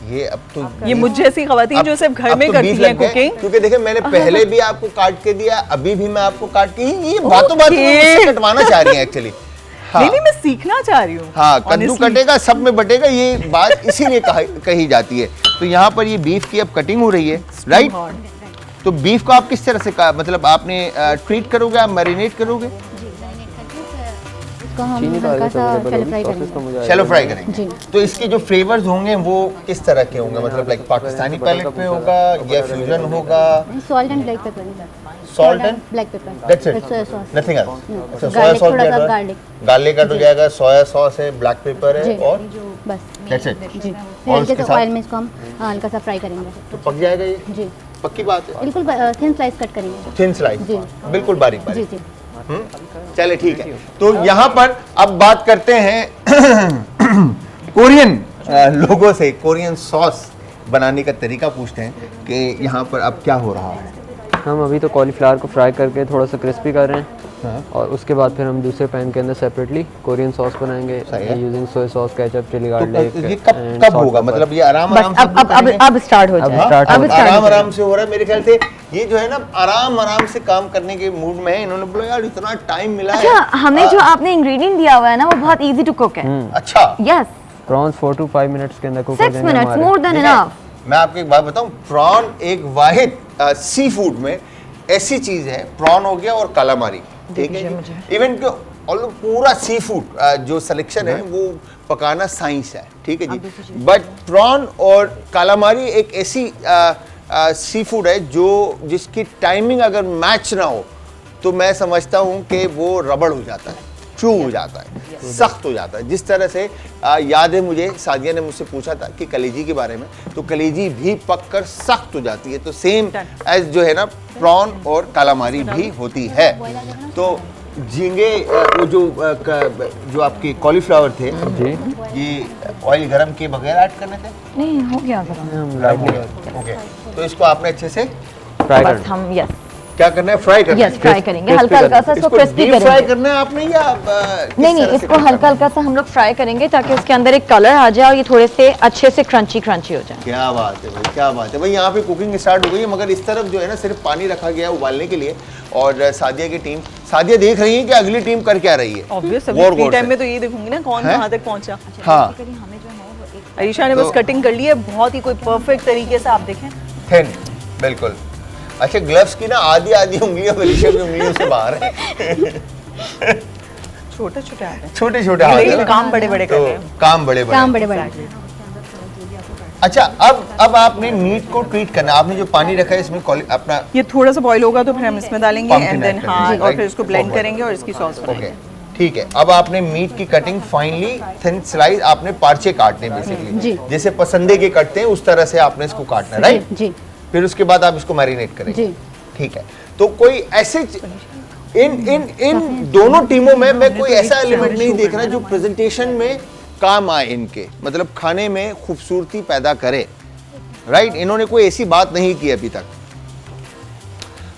ये अब तो ये मुझ जैसी खवातीन जो सिर्फ घर अब में तो करती 20 हैं लग गए, कुकिंग। क्योंकि देखिए मैंने पहले भी आपको काट के दिया, अभी भी मैं आपको काट के ये बातों बातों में Okay. मुझसे कटवाना चाह रही हैं एक्चुअली। नहीं नहीं, मैं सीखना चाह रही हूँ। हाँ, कद्दू honestly। कटेगा सब में बटेगा, ये बात इसीलिए कही जाती है। तो यहाँ पर ये बीफ की अब कटिंग हो रही है, राइट? तो बीफ को आप किस तरह से मतलब आपने ट्रीट करोगे, आप मैरिनेट करोगे? इसको हम चीनी तो हल्का आगे सा अवेलेबल शैलो होगी, फ्राई सॉसेस तो करेंगे। मुझे शैलो फ्राई करेंगे। जी। तो इसके जो फ्लेवर्स होंगे वो किस तरह के होंगे, मतलब लाइक पाकिस्तानी पैलेट पे होगा या फ्यूजन होगा? Salt and black pepper. Salt and black pepper. That's it, soya sauce. Nothing else. अच्छा, सोया गार्लिक, सॉस थोड़ा सा ऐड गार्लिक। गार्लिक ऐड हो जाएगा, सोया सॉस है, ब्लैक पेपर है जी। और बस दैट्स इट। जी। और फिर हल्के उसके से साथ? ऑयल में इसको हम हल्का सा फ्राई करेंगे। तो पक जाएगा ये, जी, पक्की बात है। बिल्कुल थिन स्लाइस कट करेंगे। थिन स्लाइस, जी। बिल्कुल बारीक जी बारीक। जी। चले ठीक है। तो यहाँ पर अब बात करते हैं कोरियन लोगों से, कोरियन सॉस बनाने का तरीका पूछते हैं कि यहाँ पर अब क्या हो रहा है। हम अभी तो कॉलीफ्लावर को फ्राई करके थोड़ा सा क्रिस्पी कर रहे हैं हाँ। और उसके बाद फिर हम दूसरे पैन के अंदर सेपरेटली कोरियन सॉस बनाएंगे सही है। Using soya sauce, ketchup, chilli तो गार्लिक। ये कब कब होगा, मतलब ये आराम बस आराम से अब करेंगे? अब स्टार्ट हो अब जाए। start अब हो start आराम हो जाए। आराम से हो रहा है मेरे ख्याल से। ये जो है ना आराम आराम से काम करने के मूड में है। इन्होंने बोला यार इतना टाइम मिला है। अच्छा, हमें जो आपने इंग्रेडिएंट दिया हुआ है ना वो बहुत इजी टू कुक है। अच्छा, यस, प्रॉन्स 4 to 5 मिनट्स के अंदर कुक हो 6 जाएंगे मिनट्स, हमारे। मोर देन ठीक है? इनफ। मैं आपको एक बात बताऊं, प्रॉन एक वाहिद सी फूड में ऐसी चीज है, प्रॉन हो गया और कालामारी, ठीक है? इवन कि पूरा सी फूड जो सिलेक्शन है वो पकाना साइंस है, ठीक है जी? बट प्रॉन और कालामारी एक ऐसी सी फूड है जो जिसकी टाइमिंग अगर मैच ना हो तो मैं समझता हूँ कि वो रबड़ हो जाता है, चू हो जाता है, सख्त हो जाता है। जिस तरह से याद है मुझे, सादिया ने मुझसे पूछा था कि कलेजी के बारे में, तो कलेजी भी पककर सख्त हो जाती है। तो सेम एज जो है ना प्रॉन और कालामारी भी होती है। तो झींगे वो जो आपके कॉलीफ्लावर थे, जी ये ऑयल गरम के बगैर ऐड करने थे? नहीं हो गया जरा। हम राइट नहीं ओके, तो इसको आपने अच्छे से फ्राई बस कर हम यस क्या करना है, फ्राई करना है? यस फ्राई करेंगे, crispy हल्का हल्का सा इसको इसको क्रिस्पी डीप फ्राई करेंगे। करना है आपने या किस नहीं नहीं, तरह से इसको करना है? हल्का हल्का सा हम लोग फ्राई करेंगे ताकि उसके अंदर एक कलर आ जाए और ये थोड़े से अच्छे से क्रंची क्रंची हो जाए। क्या बात है भाई, क्या बात है भाई। यहाँ पे कुकिंग स्टार्ट हो गई है, मगर इस तरफ जो है ना सिर्फ पानी रखा गया है उबालने के लिए। और सादिया की टीम, सादिया देख रही है कि अगली टीम कर क्या रही है। ऑब्वियस गौर अभी गौर टाइम से। में तो ये देखूंगी ना कौन हैं? कहाँ तक पहुंचा। हाँ, अरीशा ने बस कटिंग कर ली है बहुत ही कोई परफेक्ट तरीके से, आप देखें। थिन, बिल्कुल। अच्छा, ग्लव्स की ना आधी आधी उंगलियां ऋषभ की उंगलियों से बाहर है। छोटे छोटे हाथ हैं, छोटे छोटे हाथ लेकिन है ना? काम बड़े बड़े कर तो रहे हैं। काम बड़े बड़े। काम बड़े बड़े। अच्छा, अब आपने मीट को ट्रीट करना है। आपने जो पानी रखा है इसमें अपना ये थोड़ा सा बॉईल होगा तो फिर हम इसमें डालेंगे Pumpkin एंड देन add हाँ, करेंगे, और right? फिर इसको ब्लेंड Okay. करेंगे और इसकी सॉस ओके, बनाएंगे। ठीक है। अब आपने मीट की कटिंग फाइनली थिन स्लाइस आपने पार्चे काटने बेसिकली, जी। जैसे पसंदे के कटते हैं उस तरह से आपने इसको काटना है, राइट? जी फिर उसके बाद आप इसको मैरिनेट करेंगे, जी। ठीक है? तो कोई ऐसे इन दोनों टीमों में मैं कोई ऐसा एलिमेंट नहीं देख रहा जो प्रेजेंटेशन में काम आए इनके, मतलब खाने में खूबसूरती पैदा करे, राइट? इन्होंने कोई ऐसी बात नहीं की अभी तक।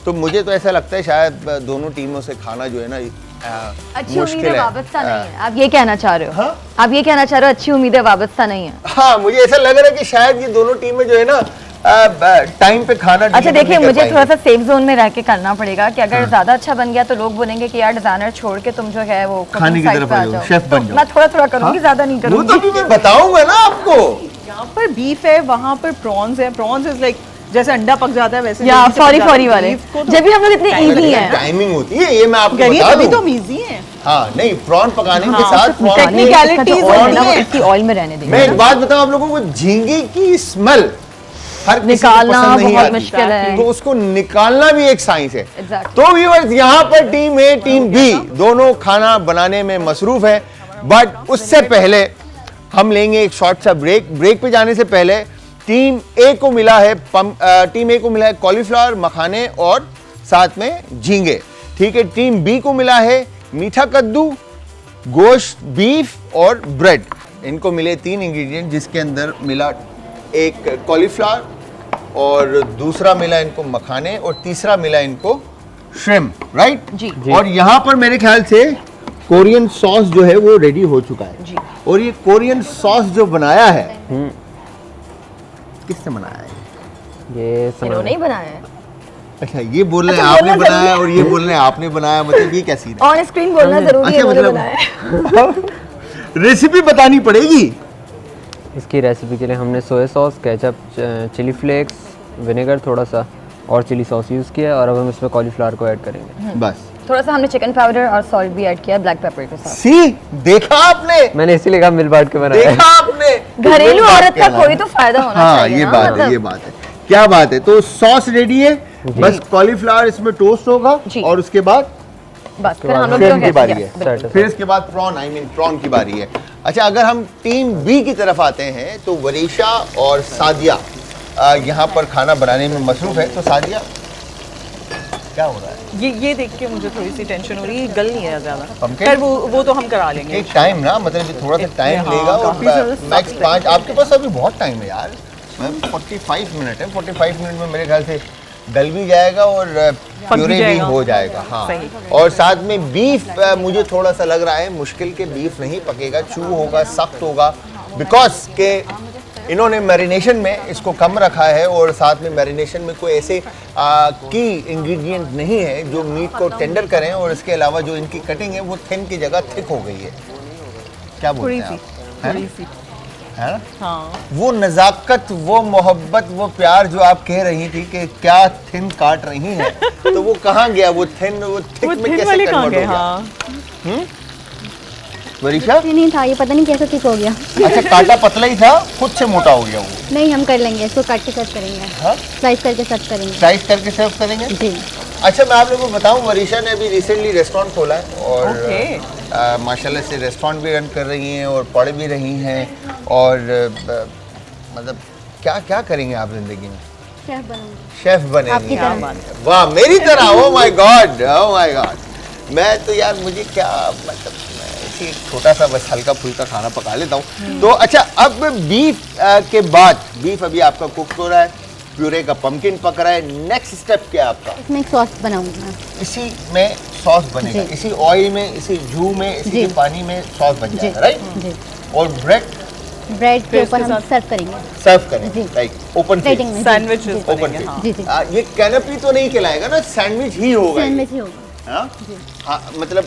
तो मुझे तो ऐसा लगता है शायद दोनों टीमों से खाना जो है ना अच्छी मुश्किल उम्मीदें है। वाबस्ता नहीं है, आप ये कहना चाह रहे हो? हाँ? आप ये कहना चाह रहे हो अच्छी उम्मीदें वाबस्ता नहीं है? हाँ, मुझे ऐसा लग रहा है कि शायद ये दोनों टीमें जो है ना टाइम पे खाना अच्छा deliver देखिए, नहीं कर मुझे पाएंगी। थोड़ा सा सेफ जोन में रह के करना पड़ेगा कि अगर ज्यादा अच्छा बन गया तो लोग बोलेंगे कि यार डिजाइनर छोड़ के तुम जो है वो खाने की cooking side तरफ पे आ जाओ, शेफ बन तो जाओ। मैं थोड़ा थोड़ा करूंगी, ज्यादा नहीं वो तो करूंगी। अभी मैं बताऊंगा ना आपको। यहाँ पर बीफ है, वहाँ पर प्रॉन्स है। प्रॉन्स इज लाइक जैसे अंडा पक जाता है वैसे या जल्दी से पक सॉरी जाता है। फॉरी वाले, Beef को तो जब भी हम लोग इतने इजी हैं। टाइमिंग होती है, ये मैं आपको करिए बता तभी दूं। तो हम इजी हैं। हाँ, नहीं, प्रॉन पकाने के हाँ, साथ प्रॉन technicalities इसका जो oil है ना, वो होती हैं। इसकी ऑयल में रहने देंगे। मैं एक बात बताऊं आप लोगों को, झींगे की स्मेल हर किसी को निकालना पसंद नहीं बहुत आती। मुश्किल है। तो उसको निकालना भी एक साइंस है। Exactly. तो व्यूअर्स यहाँ पर टीम ए टीम बी दोनों खाना बनाने में मसरूफ है, बट उससे पहले हम लेंगे एक शॉर्ट सा ब्रेक पे जाने से पहले टीम ए को मिला है कॉलीफ्लावर, मखाने और साथ में झींगे, ठीक है। टीम बी को मिला है मीठा कद्दू, गोश्त, बीफ और ब्रेड। इनको मिले 3 इंग्रेडिएंट, जिसके अंदर मिला एक कॉलीफ्लावर और दूसरा मिला इनको मखाने और तीसरा मिला इनको श्रिम्प, राइट जी। और यहाँ पर मेरे ख्याल से कोरियन सॉस जो है वो रेडी हो चुका है जी। और ये कोरियन सॉस जो बनाया है किसने बनाया है? ये इन्होंने ही बनाया है। अच्छा, ये बोल रहे हैं अच्छा, आपने बोलना बनाया और ये बोल रहे हैं आपने बनाया, मतलब ये क्या सीन है? ऑन स्क्रीन बोलना जरूरी है, अच्छा, इन्होंने मतलब बनाया है। रेसिपी बतानी पड़ेगी। इसकी रेसिपी के लिए हमने soya sauce, ketchup, chilli flakes, vinegar थोड़ा सा और चिली सॉस यूज़ किया है और अब हम इसमें कॉलीफ्लावर को ऐड करेंगे। बस थोड़ा सा हमने चिकन पाउडर और सॉल्ट भी ऐड किया ब्लैक पेपर के साथ। सी, देखा आपने, मैंने इसीलिए कहा मिल बांट के बनाया देखा आपने। घरेलू बात औरत का कहना है। कोई तो फायदा होना हाँ, चाहिए ये ना, बात है, मतलब। ये बात है। क्या बात है, तो सॉस रेडी है, बस कॉलीफ्लावर इसमें टोस्ट होगा जी। और उसके बाद बस फिर हम लोग श्रिम्प जो की बारी है, है, बिल्कुल। फिर इसके बाद प्रॉन की बारी है। अच्छा, अगर हम टीम बी की तरफ आते हैं तो वरीशा और सादिया यहाँ पर खाना बनाने में मसरूफ है। तो सादिया, क्या हो रहा है? ये देख के मुझे थोड़ी सी टेंशन हो रही है, गल नहीं है ज्यादा। Pumpkin? खैर वो तो हम करा लेंगे। एक टाइम ना, मतलब ये थोड़ा सा टाइम हाँ, लेगा और काफी ज़्यादा मैक्स सख्त 5, आपके पास अभी बहुत टाइम है यार। 45 मिनट है, 45 मिनट में मेरे ख्याल से गल भी जाएगा और पक भी प्यूरे भी जाएगा। हो जाएगा। हाँ, सही। और साथ में बीफ मुझे थोड़ा सा लग रहा है मुश्किल के बीफ नहीं पकेगा, चू होगा, सख्त होगा, बिकॉज के इन्होंने मैरिनेशन में इसको कम रखा है और साथ में मैरिनेशन में कोई ऐसे की इंग्रेडिएंट नहीं है जो मीट को टेंडर करें, और इसके अलावा जो इनकी कटिंग है वो थिन की जगह थिक हो गई है। क्या बोलते थोड़ी हैं सी आप? है थोड़ी ना? सी है ना? हाँ। वो नज़ाकत, वो मोहब्बत, वो प्यार जो आप कह रही थी कि क्या थिन काट रही हैं, तो वो कहाँ गया? वो थिन, वो थिक वो में थिन कैसे वाले कहाँ कन्वर्ट गए? हो गया? हाँ। वरीशा, ये नहीं था, ये पता नहीं कैसे ठीक हो गया। अच्छा, काटा पतला ही था, खुद से मोटा हो गया वो। नहीं, हम कर लेंगे इसको, काट के सर्व करेंगे, हाँ? स्लाइस करके सर्व करेंगे। स्लाइस करके सर्व करेंगे। जी। अच्छा, मैं आप लोगों को बताऊं, वरीशा ने अभी रिसेंटली रेस्टोरेंट खोला है और ओके। माशाल्लाह से रेस्टोरेंट भी रन कर रही हैं और पढ़ भी रही हैं और मतलब क्या क्या करेंगे आप जिंदगी में? शेफ बनूंगी शेफ बनेंगी। आपकी क्या तरह। बात है। वाह, मेरी तरह। Oh my God, oh my God. मैं तो यार, मुझे क्या मतलब, मैं ऐसे एक छोटा सा बस हल्का फुल्का खाना पका लेता हूँ। तो अच्छा, अब बीफ के बाद, बीफ अभी आपका कुक हो रहा है, प्यूरे का पम्पकिन पक रहा है, नेक्स्ट स्टेप क्या है आपका? इसमें एक सॉस बनाऊंगी मैं। इसी में सॉस बनेगा, जी। इसी ऑयल में, इसी जू में, इसी जी। के पानी में सॉस बन जी जाएगा, राइट? जी। और ब्रेड ब्रेड के फिर ऊपर इसके हम साथ- सर्व करेंगे सर्व करें, जी। राइट? ओपन प्लेटिंग में। सैंडविचेस जी। ओपन बनेंगे। हाँ। जी जी, ये कैनपी तो नहीं कहलाएगा ना, सैंडविच ही होगा ये। सैंडविच ही होगा। हाँ? हाँ, मतलब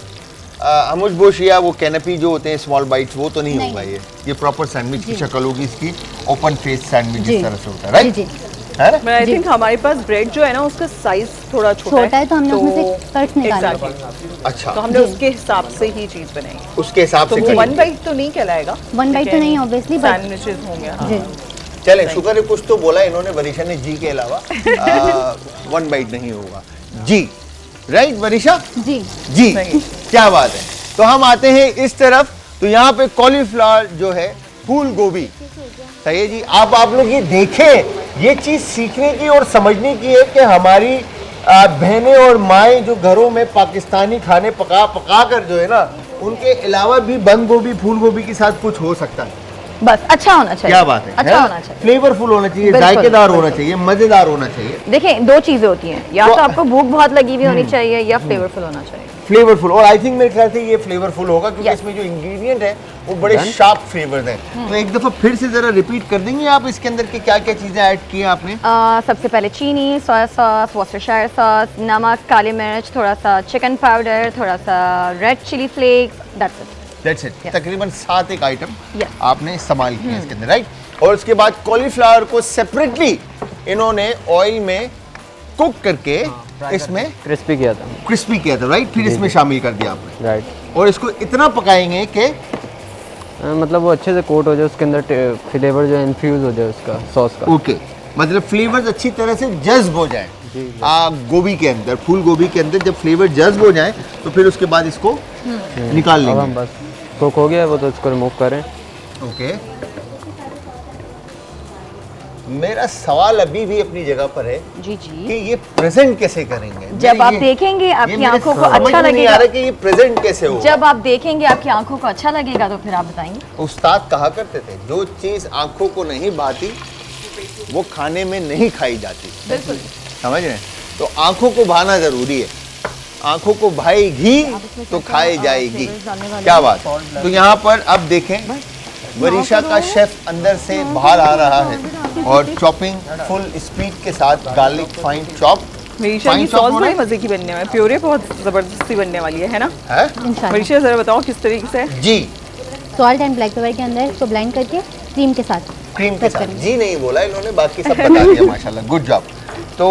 हमूज बोश या वो कैनपी जो होते हैं स्मॉल बाइट्स, वो तो नहीं नहीं। होगा ये प्रॉपर सैंडविच की जी। शक्ल होगी इसकी, ओपन फेस सैंडविच जी। जिस तरह से होता है, राइट? जी, है ना? But I ji. थिंक हमारे पास ब्रेड जो है ना उसका साइज थोड़ा छोटा है तो हमने उसमें से कट्स निकाले। Exactly. अच्छा, तो हमने जी। उसके हिसाब से ही चीज बनाई। उसके हिसाब तो से वो करेंगे। वन बाइट तो नहीं कहलाएगा। वन बाइट तो नहीं ऑब्वियसली, बट सैंडविचेस होंगे। हाँ। जी चले, शुक्र है कुछ तो बोला इन्होंने, वरीशा ने जी के अलावा वन बाइट नहीं होगा जी, राइट वरीशा? जी। जी, सही। क्या बात है। तो हम आते हैं इस तरफ, तो यहाँ पे कॉलीफ्लावर जो है, फूल गोभी, सही है जी। आप लोग ये देखें, ये चीज सीखने की और समझने की है कि हमारी बहनें और माएँ जो घरों में पाकिस्तानी खाने पका कर जो है ना, उनके अलावा भी बंद गोभी, फूल गोभी के साथ कुछ हो सकता है। बस अच्छा होना चाहिए। क्या बात है, अच्छा होना चाहिए। फ्लेवरफुल होना चाहिए, बिल्कुल, जायकेदार होना बिल्कुल। चाहिए, मजेदार होना चाहिए। देखिए, दो चीजें होती हैं, या तो- तो आपको भूख बहुत लगी हुई होनी चाहिए या फ्लेवरफुल होना चाहिए। फ्लेवरफुल, और आई थिंक मेरे ख्याल से ये फ्लेवरफुल होगा क्योंकि Yes. इसमें जो इंग्रेडिएंट है वो बड़े शार्प फ्लेवर्स हैं। तो एक दफा फिर से जरा रिपीट कर देंगे आप इसके अंदर के क्या क्या चीजें ऐड की हैं आपने? सबसे पहले चीनी, सोया सॉस, वॉस्टरशायर सॉस, नमक, काली मिर्च, थोड़ा सा चिकन पाउडर, थोड़ा सा red chilli flakes, that's it. That's it. Yes. तकरीबन 7 एक आइटम Yes. आपने इस्तेमाल किए हैं इसके अंदर, राइट? और उसके बाद कॉलीफ्लावर को सेपरेटली इन्होंने ऑयल में कुक करके इसमें क्रिस्पी किया था, क्रिस्पी किया था, राइट? फिर इसमें शामिल कर दिया आपने राइट। और इसको इतना पकाएंगे कि मतलब वो अच्छे से कोट हो जाए, उसके अंदर फ्लेवर जो है इन्फ्यूज़ हो जाए उसका, सॉस का। ओके, मतलब फ्लेवर्स अच्छी तरह से जज्ब हो जाए गोभी के अंदर, फूल गोभी के अंदर जब फ्लेवर जज्ब हो जाए तो फिर उसके बाद इसको निकाल अब हम लेंगे। बस कुक हो गया है वो, तो इसको रिमूव करें। ओके, मेरा सवाल अभी भी अपनी जगह पर है जी कि जी। ये प्रेजेंट कैसे करेंगे? जब आप ये- देखेंगे ये आपकी मेरे आंखों को समझ अच्छा में नहीं आ लगेगा, रहा कि ये प्रेजेंट कैसे होगा। जब आप देखेंगे आपकी आंखों को अच्छा लगेगा तो फिर आप बताएंगे। उस्ताद कहा करते थे जो चीज आंखों को नहीं भाती वो खाने में नहीं खाई जाती। बिल्कुल। समझ रहे हैं? तो आंखों को भाना जरूरी है, आंखों को भाएगी तो खाई जाएगी। क्या बात। तो यहाँ पर अब देखें वरीशा का शेफ अंदर से बाहर आ रहा है और चॉपिंग फुल स्पीड के साथ गार्लिक फाइन चॉप। मरीशा की सॉस बड़ी मजे की बनने वाली है, प्योरे बहुत जबरदस्ती बनने वाली है ना? है इंशाल्लाह। मरीशा जरा बताओ किस तरीके से? जी, सॉल्ट एंड ब्लैक पेपर के अंदर इसको ब्लेंड करके क्रीम के साथ क्रीम के Prep साथ। करेंगे। जी नहीं बोला इन्होंने, बाकी सब बता दिया माशाल्लाह, गुड जॉब। तो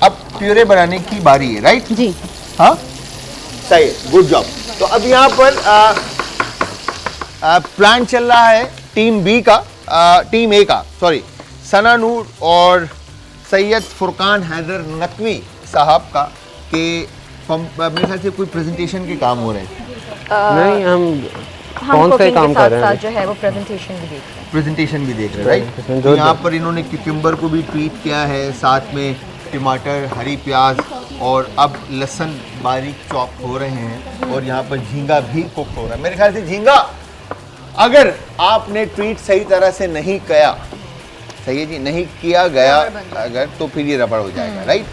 अब प्यूरे बनाने की बारी है, राइट? जी। हाँ सही है, गुड जॉब। तो अब यहाँ पर प्लान चल रहा है टीम बी का, टीम ए का सॉरी, सना नूर और सैयद फुरकान हैदर नकवी साहब का के मेरे ख्याल से कोई प्रेजेंटेशन के काम हो रहे हैं। नहीं, हम हम कौन से cooking काम के कर रहे साथ हैं? साथ जो है वो प्रेजेंटेशन भी देख रहे हैं। प्रेजेंटेशन भी देख रहे हैं, राइट? इसमें तो जो- यहाँ पर इन्होंने क्यूकम्बर को भी ट्रीट किया है, साथ में टमाटर, हरी प्याज और अब लहसुन बारीक चॉप हो रहे हैं और यहाँ पर झींगा भी कुक हो रहा है। मेरे ख्याल से झींगा अगर आपने ट्रीट सही तरह से नहीं किया, सही है जी, नहीं किया गया अगर, तो फिर ये रबड़ हो जाएगा, राइट?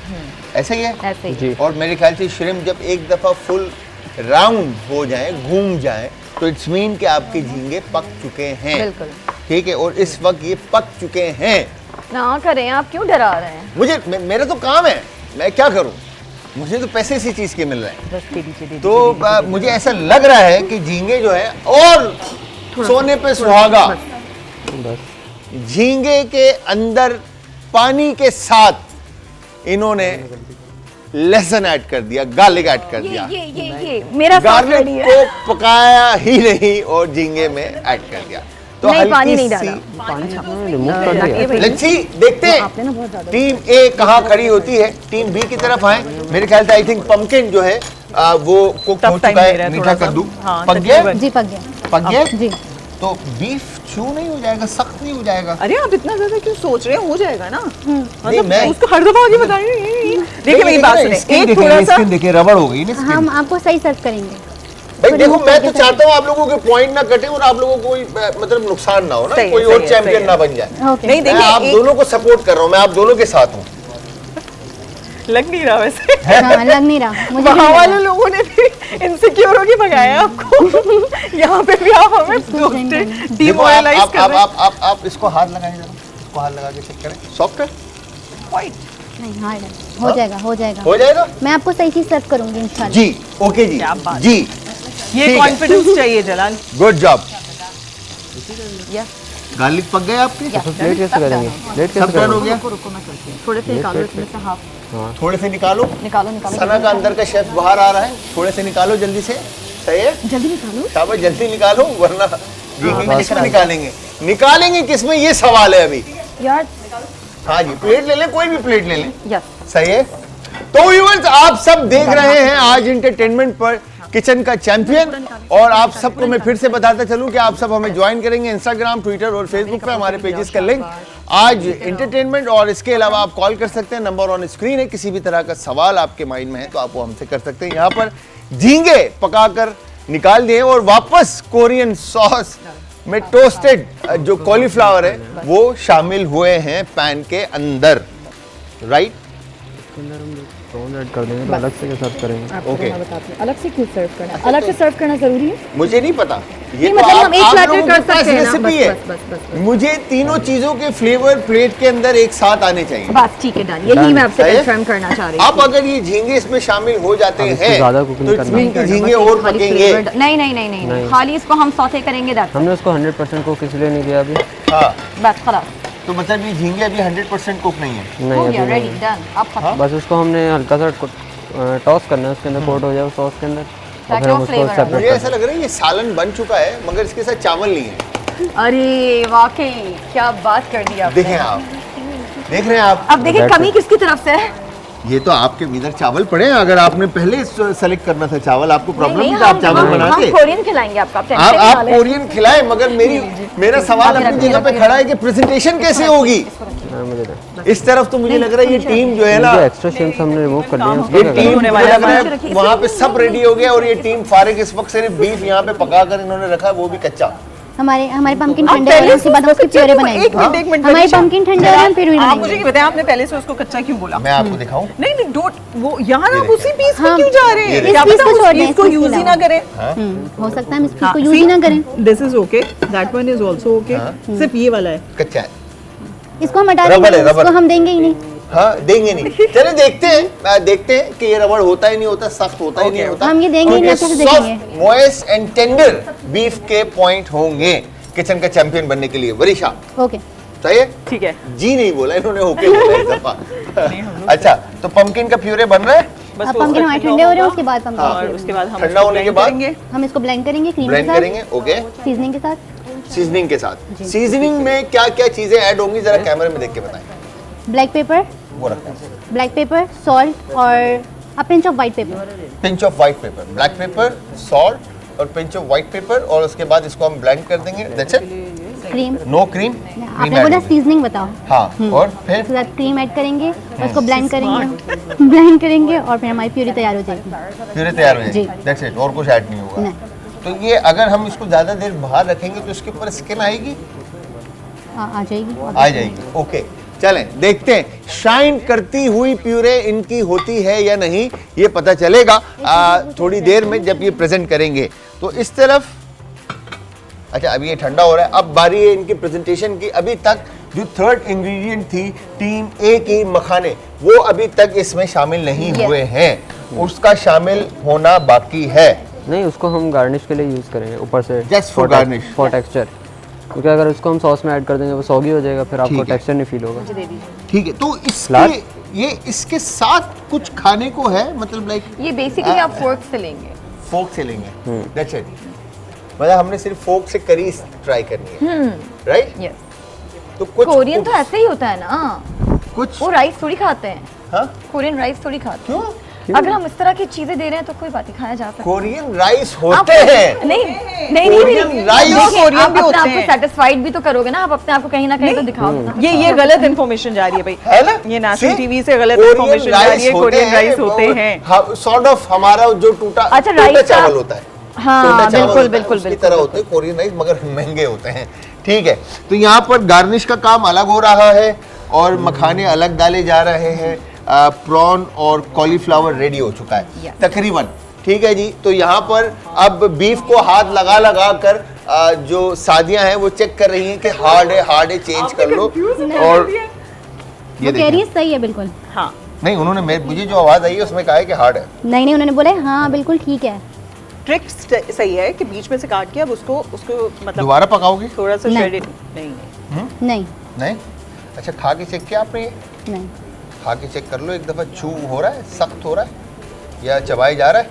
ऐसा ही है। ऐसे ही। जी। और मेरे ख्याल से श्रिम्प जब एक दफ़ा फुल राउंड हो जाए, घूम जाए, तो इट्स मीन कि आपके झींगे पक चुके हैं। बिल्कुल। ठीक है, और इस वक्त ये पक चुके हैं। ना करें, आप क्यों डरा रहे हैं? मुझे मेरा तो काम है, मैं क्या करूं, मुझे तो पैसे इसी चीज़ के मिल रहे हैं। बस तेरी चीज़ तो मुझे ऐसा लग रहा है कि झींगे जो है और सोने पे सुहागा, बस झींगे के अंदर पानी के साथ इन्होंने लहसुन ऐड कर दिया, गार्लिक ऐड कर दिया। ये मेरा साथ गार्लिक रेडी है। को पकाया ही नहीं और झींगे में ऐड कर दिया। तो नहीं, पानी हल्की नहीं सी डाला। रिमूव कर दिया। लच्छी देखते हैं टीम ए कहाँ खड़ी होती है, टीम बी की तरफ आए। मेरे ख्याल से आई थिंक पम्पकिन जो है वो कुक Tough हो time चुका ले है, रहा है मीठा थोड़ा सा। कद्दू हाँ, पक गया, तकरीबन। जी पक गया। पक गया। जी। तो बीफ चू नहीं हो जाएगा, सख्त नहीं हो जाएगा? अरे आप इतना ज्यादा क्यों सोच रहे हैं? हो जाएगा ना। नहीं, मतलब मैं- उसको हर दफा आगे बता रही हूँ। देखिए मेरी बात सुने, एक थोड़ा सा स्किन देखिए, रबड़ हो गई ना स्किन। हम आपको सही सर्व करेंगे। भाई देखो, remove मैं करके तो चाहता हूँ आप लोगों के पॉइंट ना कटे और आप लोगों को कोई मतलब नुकसान ना हो ना, सही है, कोई सही और है, चैंपियन सही है। ना बन जाए। ओके। नहीं मैं देखिए, आप दोनों को सपोर्ट कर रहा हूँ, मैं आप दोनों के साथ हूँ। लग नहीं रहा वैसे। हाँ, लग नहीं रहा मुझे। वहाँ नहीं वाले लगा। लोगों ने भी इनसिक्योर होके भगाया आपको। यहाँ पे भी आप हमें देखो डिमोरलाइज कर रहे हैं। आप इसको हाथ लगाएं जरा, इसको हाथ लगा के चेक करें, सॉफ्ट है, नहीं हार्ड है। हो जाएगा, हो जाएगा। हो जाएगा। मैं आपको सही चीज सर्व करूंगी इंशाल्लाह। जी ओके जी, क्या बात। जी ये ठीक है। कॉन्फिडेंस चाहिए Jalal. Good job. Yes. Garlic पक गए आपके? तो प्लेट कैसे करेंगे? प्लेट सब कैसे डन हो करेंगे? गया? रुको मैं करती हूँ। थोड़े से निकालो इसमें से हाफ। थोड़े से निकालो। निकालो निकालो। सना का अंदर का शेफ बाहर आ रहा है, थोड़े से निकालो जल्दी से। सही है, जल्दी निकालो। शाबाश, जल्दी निकालो वरना झींगे किसमें निकालेंगे, निकालेंगे किसमें, ये सवाल है अभी। यार हाँ जी, प्लेट ले लें, कोई भी प्लेट ले लें। यस। सही है। तो व्यूअर्स, आप सब देख रहे हैं आज एंटरटेनमेंट पर किचन का चैंपियन, और आप सबको मैं फिर से बताता चलूं कि आप सब हमें ज्वाइन करेंगे इंस्टाग्राम, ट्विटर और फेसबुक पे, हमारे पेजेस का लिंक आज एंटरटेनमेंट। और इसके अलावा आप कॉल कर सकते हैं, नंबर ऑन स्क्रीन है। किसी भी तरह का सवाल आपके माइंड में है तो आप वो हमसे कर सकते हैं। यहाँ पर झींगे पकाकर निकाल दिए और वापस कोरियन सॉस में टोस्टेड जो कॉलीफ्लावर है वो शामिल हुए हैं पैन के अंदर, राइट? इसके अंदर हम प्रॉन ऐड कर देंगे तो अलग से सर्व करेंगे। ओके, अलग से क्यों सर्व करना? अलग से सर्व करना जरूरी है? मुझे नहीं पता, ये नहीं, मतलब हम एक platter लोगों कर के पास सकते हैं ना, रेसिपी बस, है। मुझे तीनों चीजों के फ्लेवर प्लेट के अंदर एक साथ आने चाहिए। बस ठीक है, डन। यही मैं आपसे सही है? कंफर्म करना चाह रही अब अगर ये झींगे इसमें शामिल हो जाते अब इसको हैं ज़्यादा कुकिंग तो इट्स करना मीन कि है। झींगे और खाली पकेंगे। flavored- नहीं नहीं नहीं नहीं नहीं। खाली इसको हम सौते करेंगे दैट्स हमने उसको 100% कुक इसलिए नहीं किया अभी। हाँ, बस खलास तो मतलब ये झींगे अभी 100% कुक नहीं है। हो नहीं गया, अभी रेडी नहीं। डन। अब खत्म। बस उसको हमने हल्का सा टॉस करना है, उसके अंदर कोट हो जाए सॉस के अंदर, और ताकि फिर हम वो उसको flavor आ मुझे सेपरेट ऐसा लग रहा है ये सालन बन चुका है मगर इसके साथ चावल नहीं है। अरे वाकई क्या बात कर दी आपने। देखें आप, देख रहे हैं आप, अब देखिए कमी किसकी तरफ से है। ये तो आपके इधर चावल पड़े हैं। अगर आपने पहले सेलेक्ट करना था चावल, आपको प्रॉब्लम नहीं, नहीं था, आप हम- चावल हम बनाते। कोरियन खिलाएंगे आपको, आप टेंशन आप नहीं लें। कोरियन खिलाए, मगर मेरा सवाल अपनी जगह पे खड़ा है कि प्रेजेंटेशन कैसे होगी। हाँ, मुझे दे। इस तरफ तो मुझे लग रहा है ये टीम जो है ना, जो एक्स्ट्रा शिम्स हमने रिमूव कर दिए हैं, उसका ये क्या टीम करें? मुझे लग रहा है वहाँ पे सब रेडी हो गया और ये टीम फारिग इस वक्त सिर्फ बीफ यहाँ पे पकाकर इन्होंने रखा है, वो भी कच्चा। हमारे पंपकिन आप ठंडे हो रहे पहले हैं, उसके बाद हम उसकी प्योरे एक बनाएंगे। मिनट हमारे पंपकिन ठंडे हो रहे हैं, फिर भी आप मुझे बनाएंगे। ये बताएं, आपने पहले से उसको कच्चा क्यों बोला? मैं आपको दिखाऊं? नहीं नहीं, डोंट वो यार ये आप उसी देखें। पीस पे हाँ, क्यों जा रहे ये हैं? देखें। क्या इस पीस पता को उस छोड़ दें, पीस इस को पीस के यूज ही अलावा। ना करें। हो सकता है हम इस पीस को यूज ही ना करें। This is okay, that one is also okay, सिर्फ ये वाला है। कच्चा है, इसको हम हटा रबड़ देंगे, है, रबड़। इसको हम देंगे ही नहीं। हाँ देंगे नहीं। चले देखते हैं कि ये रबड़ होता ही नहीं होता, सख्त होता ही नहीं होता। हम ये देंगे ही नहीं, कैसे देखेंगे? मॉइस्ट एंड टेंडर बीफ के पॉइंट होंगे किचन का चैंपियन बनने के लिए। वरीशा ओके, चाहिए? ठीक है, जी नहीं बोला इन्होंने, ओके बोला इस दफा। अच्छा, तो पंपकिन का प्यूरे बन रहा है। बस अब वो पंपकिन हमारे ठंडा ठंडे हो रहे हैं, होगा उसके बाद और पंपकिन उसके बाद हम ठंडा उसको होने के blend बाद? करेंगे। हम इसको ब्लेंड करेंगे क्रीम के ब्लेंड साथ, करेंगे, ओके। सीजनिंग के साथ। सीजनिंग के साथ, सीजनिंग में क्या क्या चीजें ऐड होंगी जरा कैमरे में देख के बताएं। ब्लैक पेपर, वो रखते हैं, ब्लैक पेपर, सॉल्ट और a pinch of white pepper. Pinch of white pepper, black pepper, salt और पिंच ऑफ व्हाइट पेपर, और उसके बाद इसको हम ब्लेंड कर देंगे। That's it, cream, no cream. आपने बोला सीजनिंग बताओ। हाँ, और फिर उसके बाद क्रीम ऐड करेंगे और उसको ब्लेंड करेंगे, ब्लेंड करेंगे और फिर हमारी प्यूरी तैयार हो जाएगी। प्यूरे तैयार हो जी। जाएगी। दैट्स इट, और कुछ ऐड नहीं होगा। नहीं। तो ये अगर हम इसको ज्यादा देर बाहर रखेंगे तो इसके ऊपर स्किन आएगी, आ जाएगी। आ जाएगी। ओके, चलें देखते हैं शाइन करती हुई प्यूरे इनकी होती है या नहीं, ये पता चलेगा थोड़ी देर में जब ये प्रेजेंट करेंगे। तो इस तरफ, अच्छा अभी ये ठंडा हो रहा है, अब बारी है इनकी प्रेजेंटेशन की। अभी तक जो थर्ड इंग्रेडिएंट थी टीम ए की मखाने, वो अभी तक इसमें शामिल नहीं हुए हैं, उसका शामिल होना बाकी है। नहीं, उसको हम गार्निश के लिए यूज़ करेंगे ऊपर से, Just for garnish. For texture, क्योंकि अगर उसको हम सॉस में ऐड कर देंगे वो सॉगी हो जाएगा, फिर आपको ठीक है। टेक्सचर नहीं फील होगा। ठीक है, तो सलाद? इसके ये इसके साथ कुछ खाने को है, मतलब लाइक ये बेसिकली आप फोर्क से लेंगे। फोक से लेंगे। दैट्स इट, मतलब हमने सिर्फ फोक से करी ट्राई करनी है, राइट? यस, तो कुछ कोरियन तो ऐसे ही होता है ना, कुछ वो राइस थोड़ी खाते हैं। हाँ, कोरियन राइस थोड़ी खाते क्यों? हैं। अगर हम इस तरह की चीजें दे रहे हैं तो कोई बात नहीं, खाया जा सकता है। कोरियन राइस आप- होते हैं। नहीं नहीं कोरियन नहीं, राइस देखिए, कोरियन आप भी अपने होते आप को हैं। सेटिस्फाइड भी तो करोगे ना, आप अपने आप को कहीं ना कहीं तो दिखाओगे ना। ये गलत इन्फॉर्मेशन जा रही है भाई, है ना? ये नेशनल See? टीवी से गलत कोरियन इन्फॉर्मेशन जा रही है। राइस होते कोरियन हैं, राइस होते हैं। हाँ, सॉर्ट ऑफ हमारा जो टूटा अच्छा, टूटा राइस का- चावल होता है। हाँ, टूटा चावल बिल्कुल, होता है, बिल्कुल, उसकी बिल्कुल, तरह होते हैं कोरियन राइस, मगर महंगे होते हैं। ठीक है, तो यहाँ पर गार्निश का काम अलग हो रहा है और मखाने अलग डाले जा रहे हैं। प्रॉन और कॉलीफ्लावर रेडी हो चुका है Yes. तकरीबन। ठीक है जी, तो यहाँ पर अब बीफ को हाथ लगा लगा कर जो सादियाँ हैं वो चेक कर रही हैं कि हार्ड है चेंज कर लो। और ये वो कह रही देखिए, है सही है बिल्कुल। हाँ, नहीं उन्होंने मुझे जो आवाज़ आई है उसमें कहा है कि हार्ड है। नहीं उन्होंने बोला है, हाँ बिल्कुल ठीक है। ट्रिक सही है कि बीच में से काट के अब उसको मतलब दोबारा पकाओगे? थोड़ा सा नहीं। श्रेडेड नहीं। नहीं नहीं, अच्छा खा के चेक किया आपने? ये नहीं, खा के चेक कर लो एक दफ़ा, चू हो रहा है, सख्त हो रहा है या चबाई जा रहा है?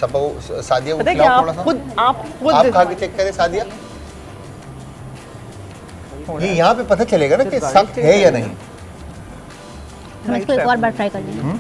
सब सादिया को पता है कि खिलाओ थोड़ा सा। आप आप खा के चेक करें सादिया, ये यहाँ पे पता चलेगा ना कि सख्त है या नहीं। हम इसको एक और बार ट्राई कर लेंगे।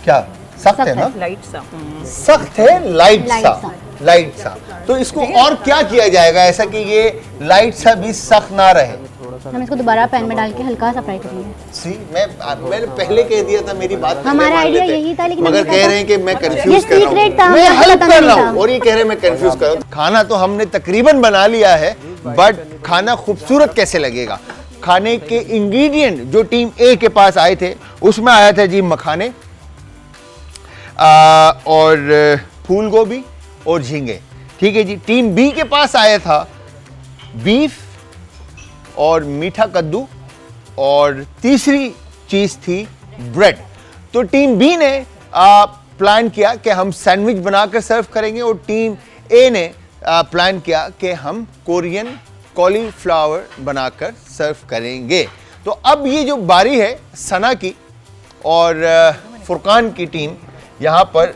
क्या सख्त है ना? लाइट सा। सख्त है, लाइट लाइट सा, सा। लाइट सा। तो इसको और क्या किया जाएगा ऐसा कि ये लाइट सा भी सख्त ना रहे? हम इसको दोबारा पैन में डाल के हल्का सा फ्राई करेंगे। सी, मैंने पहले कह दिया था, मेरी बात पहले हमारा मान आइडिया लेते। यही था, लेकिन मगर हमने कह कहा रहे हैं कि मैं ये कंफ्यूज कर रहा सीक्रेट था, हूँ, मैं हमें हेल्प पता कर नहीं रहा था। हूँ और ये कह रहे हैं मैं कंफ्यूज कर रहा हूँ। खाना तो हमने तकरीबन बना लिया है, बट खाना खूबसूरत कैसे लगेगा? खाने के इंग्रेडिएंट जो टीम ए के पास आए थे उसमें आया था जी मखाने और फूल गोभी और झींगे। ठीक है जी। टीम बी के पास आया था बीफ और मीठा कद्दू और तीसरी चीज थी ब्रेड। तो टीम बी ने प्लान किया कि हम सैंडविच बनाकर सर्व करेंगे और टीम ए ने प्लान किया कि हम कोरियन कॉलीफ्लावर बनाकर सर्व करेंगे। तो अब ये जो बारी है सना की और फुरकान की टीम यहाँ पर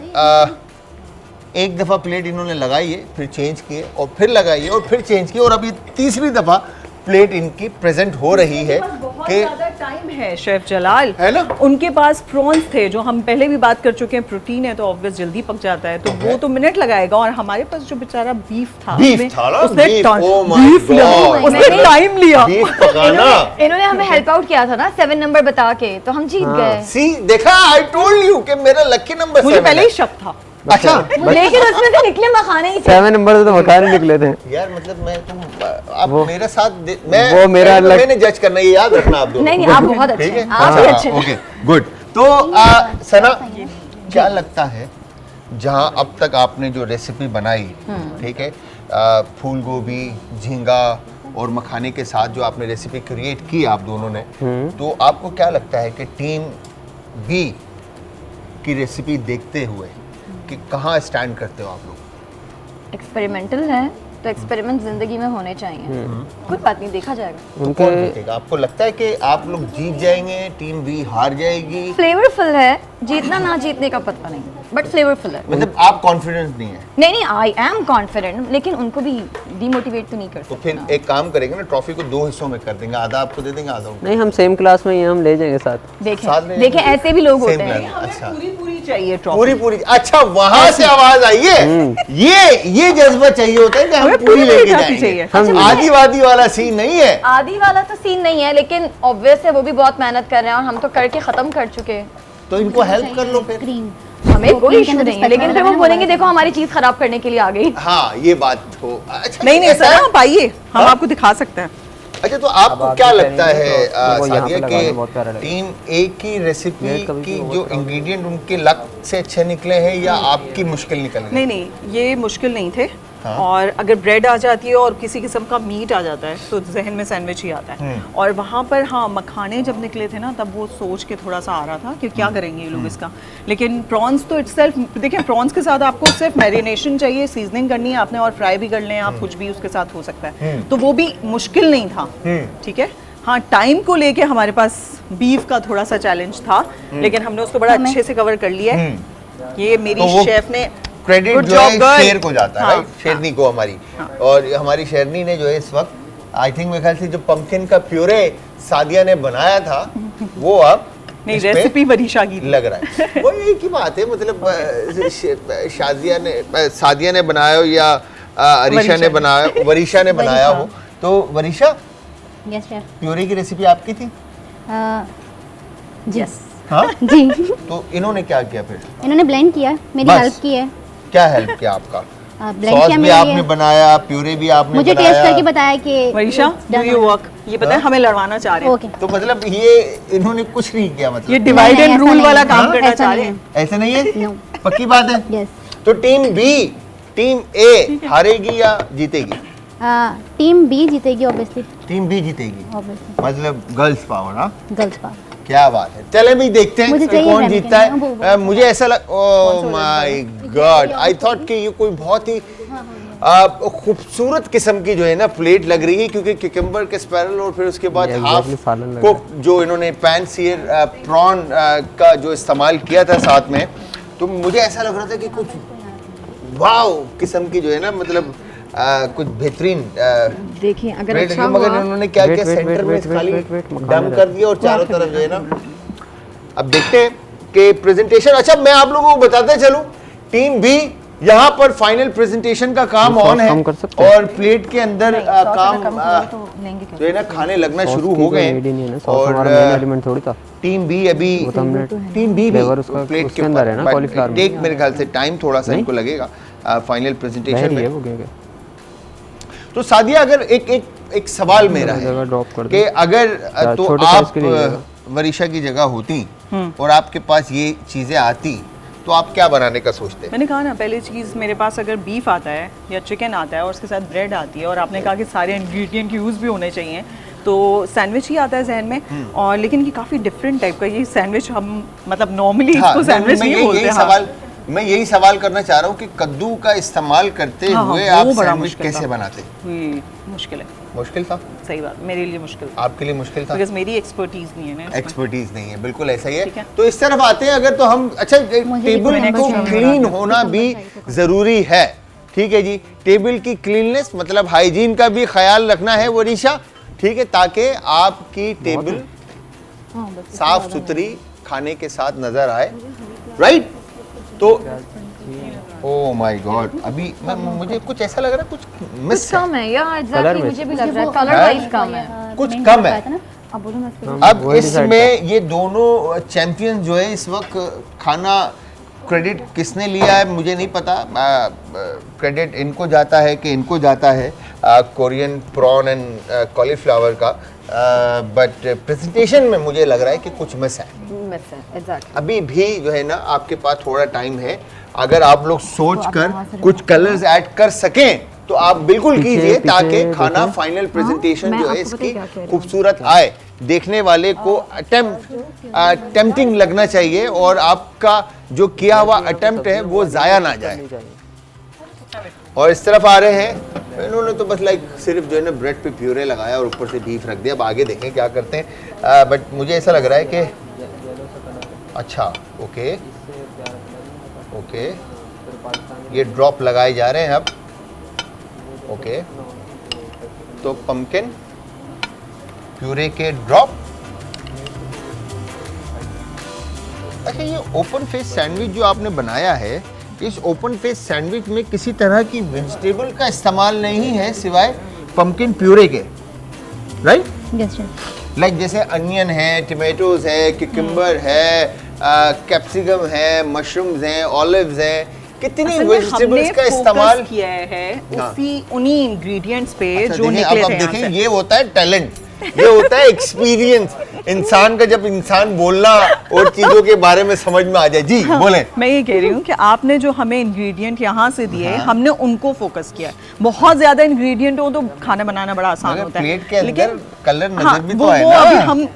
एक दफ़ा प्लेट इन्होंने लगाई है, फिर चेंज किए और फिर लगाई है और फिर चेंज किए, और अब ये तीसरी दफ़ा प्लेट इनकी प्रेजेंट हो रही है बहुत कि ज़्यादा टाइम है शेफ जलाल, है ना? उनके पास प्रॉन्स थे जो हम पहले भी बात कर चुके हैं, प्रोटीन है तो ऑब्वियस जल्दी पक जाता है, तो वो तो मिनट लगाएगा। और हमारे पास जो बेचारा बीफ था बीफ था ना, उसने beef, time oh my God। उसने टाइम लिया। बीफ पकाना। इन्होंने हमें हेल्प आउट किया था ना 7 नंबर बता के, तो हम जीत गए। सी देखा, आई टोल्ड यू कि मेरा लकी नंबर मुझे पहले ही शक था। अच्छा लेकिन उसमें से निकले मखाने ही थे। 7 नंबर से तो मखाने निकले थे। यार मतलब मैं तुम आप मेरे साथ वो मेरा मैंने जज करना, ये याद रखना आप दोनों। नहीं आप बहुत अच्छे ठीक है, हैं, आप भी अच्छे हैं। Okay good. तो सना, क्या लगता है जहां अब तक आपने जो रेसिपी बनाई, ठीक है, फूल गोभी, झींगा और मखाने के साथ जो आपने रेसिपी क्रिएट की आप दोनों ने, तो आपको क्या लगता है कि टीम बी की रेसिपी देखते हुए कि कहाँ स्टैंड करते हो आप लोग? एक्सपेरिमेंटल है तो एक्सपेरिमेंट जिंदगी में होने चाहिए, कोई बात नहीं, देखा जाएगा। तो कौन जीतेगा? आपको लगता है कि आप लोग जीत जाएंगे, टीम बी हार जाएगी? फ्लेवरफुल है, जीतना ना जीतने का पता नहीं, बट फ्लेवरफुल है। मतलब आप कॉन्फिडेंस नहीं है? नहीं आई एम कॉन्फिडेंट, लेकिन उनको भी डिमोटिवेट तो नहीं कर तो सकते फिर एक काम करेंगे ना, ट्रॉफी को 2 हिस्सों में कर देंगे, आधा आपको दे देंगे, आधा उनको। नहीं, हम सेम क्लास में ही हैं, हम ले जाएंगे साथ। साथ में देखें देखें ऐसे भी लोग होते Same हैं। plan, अच्छा पूरी पूरी चाहिए ट्रॉफी। पूरी पूरी, अच्छा वहां से आवाज आई है, ये जज्बा चाहिए होता है कि हम हमें पूरी लेके ट्रॉफी चाहिए। जाएंगे। आदिवादी वाला सीन नहीं है। आदि वाला तो सीन नहीं है, लेकिन ऑब्वियस है वो भी बहुत मेहनत कर रहे हैं और हम तो करके खत्म कर चुके हैं। तो इनको हेल्प कर लो फिर। क्रीम हमें कोई cream इशू के अंदर नहीं है, लेकिन फिर वो बोलेंगे देखो हमारी चीज खराब करने के लिए आ गई। हाँ ये बात हो। अच्छा नहीं नहीं ऐसा सर, है? आप आइए, हम हाँ? आपको दिखा सकते हैं। अच्छा तो अब आपको आप क्या जो लगता करेंगे है तो वो यहाँ पे सादिया लगाना बहुत प्यारा कि लगेगा। टीम ए की रेसिपी ये कभी की भी जो बहुत इंग्रेडिएंट उनके लक से अच्छे निकले हैं या आपकी मुश्किल निकल गई? नहीं नहीं, ये मुश्किल नहीं थे। हाँ। और अगर ब्रेड आ जाती है और किसी किस्म का मीट आ जाता है तो जहन में सैंडविच ही आता है। और वहाँ पर हाँ मखाने जब निकले थे ना, तब वो सोच के थोड़ा सा आ रहा था कि क्या करेंगे ये लोग इसका। लेकिन प्रॉन्स तो इटसेल्फ, देखिए प्रॉन्स के साथ आपको सिर्फ मैरिनेशन चाहिए, सीजनिंग करनी है आपने और फ्राई भी कर लें आप, कुछ भी उसके साथ हो सकता है, तो वो भी मुश्किल नहीं था। ठीक है, हाँ टाइम को लेके हमारे पास बीफ का थोड़ा सा चैलेंज था, लेकिन हमने उसको बड़ा अच्छे से कवर कर लिया है। ये मेरी तो वो शेफ ने क्रेडिट Good जो job, है girl। शेर को जाता है, हाँ, राइट? शेरनी को हमारी। और हमारी शेरनी ने जो है इस वक्त आई थिंक मेरे ख्याल से जो पंपकिन का प्यूरे सादिया ने बनाया था वो अब नहीं, इस पे रेसिपी वरीशा की थी। लग रहा है। वो एक ही बात है, मतलब सादिया ने बनाया हो या अरीशा ने बनाया, वरीशा ने बनाया हो, तो वरीशा यस शेफ प्यूरे की रेसिपी आपकी थी? जी हाँ जी तो इन्होंने क्या किया फिर? इन्होंने ब्लेंड किया, मेरी बस? हेल्प की है। क्या हेल्प किया आपका? ब्लेंड सॉस किया भी मेरे आपने लिए, बनाया, प्यूरे भी आपने मुझे बनाया। टेस्ट करके बताया कि वरीशा डू यू वर्क, ये पता है हमें लड़वाना चाह रहे हैं। ओके तो मतलब ये इन्होंने कुछ नहीं किया, मतलब ये डिवाइड नहीं, एंड ऐसा रूल नहीं वाला है। काम हाँ, करना ऐसा चाह रहे नहीं हैं। ऐसे नहीं है? नो पक्की बात है? यस तो टीम बी, टीम ए हारेगी या जीतेगी? टीम बी जीतेगी ऑब्वियसली, टीम बी जीतेगी, ऑब्वियसली मतलब गर्ल्स पावर। हाँ गर्ल्स पावर। क्या बात है, चले भी देखते हैं मुझे कि चाहिए कौन रैम जीतता के, वो- है। मुझे ऐसा लग, oh my God, I thought कि ये कोई बहुत ही खूबसूरत किस्म की जो है ना प्लेट लग रही है, क्योंकि क्यूकम्बर के स्पैरल और फिर उसके बाद ये हाफ exactly सालन लग कुक जो इन्होंने पैन सीयर प्रॉन का जो इस्तेमाल किया था साथ में, तो मुझे ऐसा लग रहा था कि कुछ वाव किस्म की जो है ना, मतलब कुछ बेहतरीन देखिए अगर ब्रेड अच्छा है, मगर हुआ इन्होंने क्या Wait, किया, wait, सेंटर में wait, wait, खाली wait, wait, मखाने डम रख- कर दिया और चारों तरफ जो है ना। अब देखते हैं कि प्रेजेंटेशन, अच्छा मैं आप लोगों को बताते चलूं, टीम बी यहाँ पर फाइनल प्रेजेंटेशन का काम सॉस ऑन है कम कर सकते हैं? और प्लेट के अंदर काम जो है ना खाने लगना सॉस शुरू की हो तो गए need ही नहीं है ना, हैं। सॉस और हमारा मेन एलिमेंट थोड़ी था। टीम बी अभी वो तो हमने टीम बी भी flavor उसका प्लेट उसके अंदर है ना, cauliflower में। टेक मेरे ख्याल से टाइम थोड़ा सा नहीं? इनको लगेगा फाइनल प्रेजेंटेशन बहरी है में। वो क्योंकि तो सादिया अगर एक सवाल मेरा जगह है ड्रॉप कर कि दे। अगर तो छोटे आप size के लिए लेगा। वरीशा की जगह होती और आपके पास ये चीजें आती तो आप क्या बनाने का सोचते? मैंने कहा ना, पहली चीज़ मेरे पास अगर बीफ आता है या चिकन आता है और उसके साथ ब्रेड आती है, और आपने कहा कि सारे इंग्रेडिएंट यूज़ भी होने चाहिए, तो सैंडविच ही आता है जहन में। और लेकिन ये काफ़ी डिफरेंट टाइप का, ये सैंडविच हम मतलब नॉर्मली इसको सैंडविच नहीं बोलते। यही सवाल मैं यही सवाल करना चाह रहा हूँ कि कद्दू का इस्तेमाल करते हाँ, हुए वो आप बड़ा सैंडविच मुश्किल कैसे था। बनाते? ये मुश्किल है। मुश्किल था? सही बात, मेरे लिए मुश्किल था आपके लिए मुश्किल था? बिकॉज मेरी एक्सपर्टीज नहीं है ना इसमें। एक्सपर्टीज नहीं है, बिल्कुल ऐसा ही ठीक है। है। तो इस तरफ आते हैं, अगर तो हम अच्छा टेबल next को time क्लीन होना भी जरूरी है, ठीक है जी। टेबल की क्लीननेस मतलब हाइजीन का भी ख्याल रखना है वरीशा, ठीक है, ताकि आपकी टेबल साफ सुथरी खाने के साथ नजर आए, राइट। तो ओह माय गॉड, अभी मुझे कुछ ऐसा लग रहा है कुछ मिस कुछ कम है या Colour एग्जैक्टली में मुझे भी लग रहा है कलर है? वाइज कम है। कुछ कम है। अब बोलो मैं इसको अब वही decide इसमें ये दोनों चैंपियन जो है इस वक्त खाना क्रेडिट किसने लिया है मुझे नहीं पता, क्रेडिट इनको जाता है कि इनको जाता है, कोरियन प्रॉन एंड कॉलीफ्लावर का, बट प्रेजेंटेशन में मुझे लग रहा है कि कुछ मिस है। मिस है एग्जैक्टली। अभी भी जो है ना आपके पास थोड़ा टाइम है, अगर आप लोग सोच कर कुछ कलर्स ऐड कर सकें तो आप बिल्कुल पीछे- कीजिए, पीछे ताकि देखो। खाना फाइनल प्रेजेंटेशन मैं जो है आपको पता इसकी है क्या कह रही हूँ? खूबसूरत आए, देखने वाले को टेम्पटिंग लगना चाहिए और आपका जो किया हुआ अटेम्प्ट है वो जाया ना जाए। और इस तरफ आ रहे हैं, इन्होंने तो बस लाइक सिर्फ जो है ना ब्रेड पे प्यूरे लगाया और ऊपर से बीफ रख दिया। अब आगे देखें क्या करते हैं, बट मुझे ऐसा लग रहा है कि अच्छा ओके ओके ये ड्रॉप लगाए जा रहे हैं अब, ओके तो पम्पकिन प्यूरे के ड्रॉप। अच्छा ये ओपन फेस सैंडविच जो आपने बनाया है, इस ओपन फेस सैंडविच में किसी तरह की वेजिटेबल का इस्तेमाल नहीं है सिवाय पम्पकिन प्यूरे के, राइट? यस लाइक जैसे अनियन है, टमेटोज है, क्यूकम्बर है, कैप्सिकम है, मशरूम्स हैं, ऑलिव्स हैं, कितनी असल में वेजिटेबल्स हमने का इस्तेमाल focus किया है हाँ। उन्हीं इंग्रेडिएंट्स पे अच्छा, जो देखें, निकले अब थे यहाँ देखें से। ये होता है टैलेंट, ये होता है एक्सपीरियंस इंसान का, जब इंसान बोलना और चीजों के बारे में समझ में आ जाए। जी बोलें। मैं ये कह रही हूँ कि आपने जो हमें इंग्रेडिएंट यहाँ से दिए हमने उनको फोकस किया। बहुत ज्यादा इंग्रेडिएंट हो तो खाना बनाना बड़ा आसान मगर होता है, प्लेट के अंदर कलर नजर हाँ, भी वो तो आए वो ना। अभी हम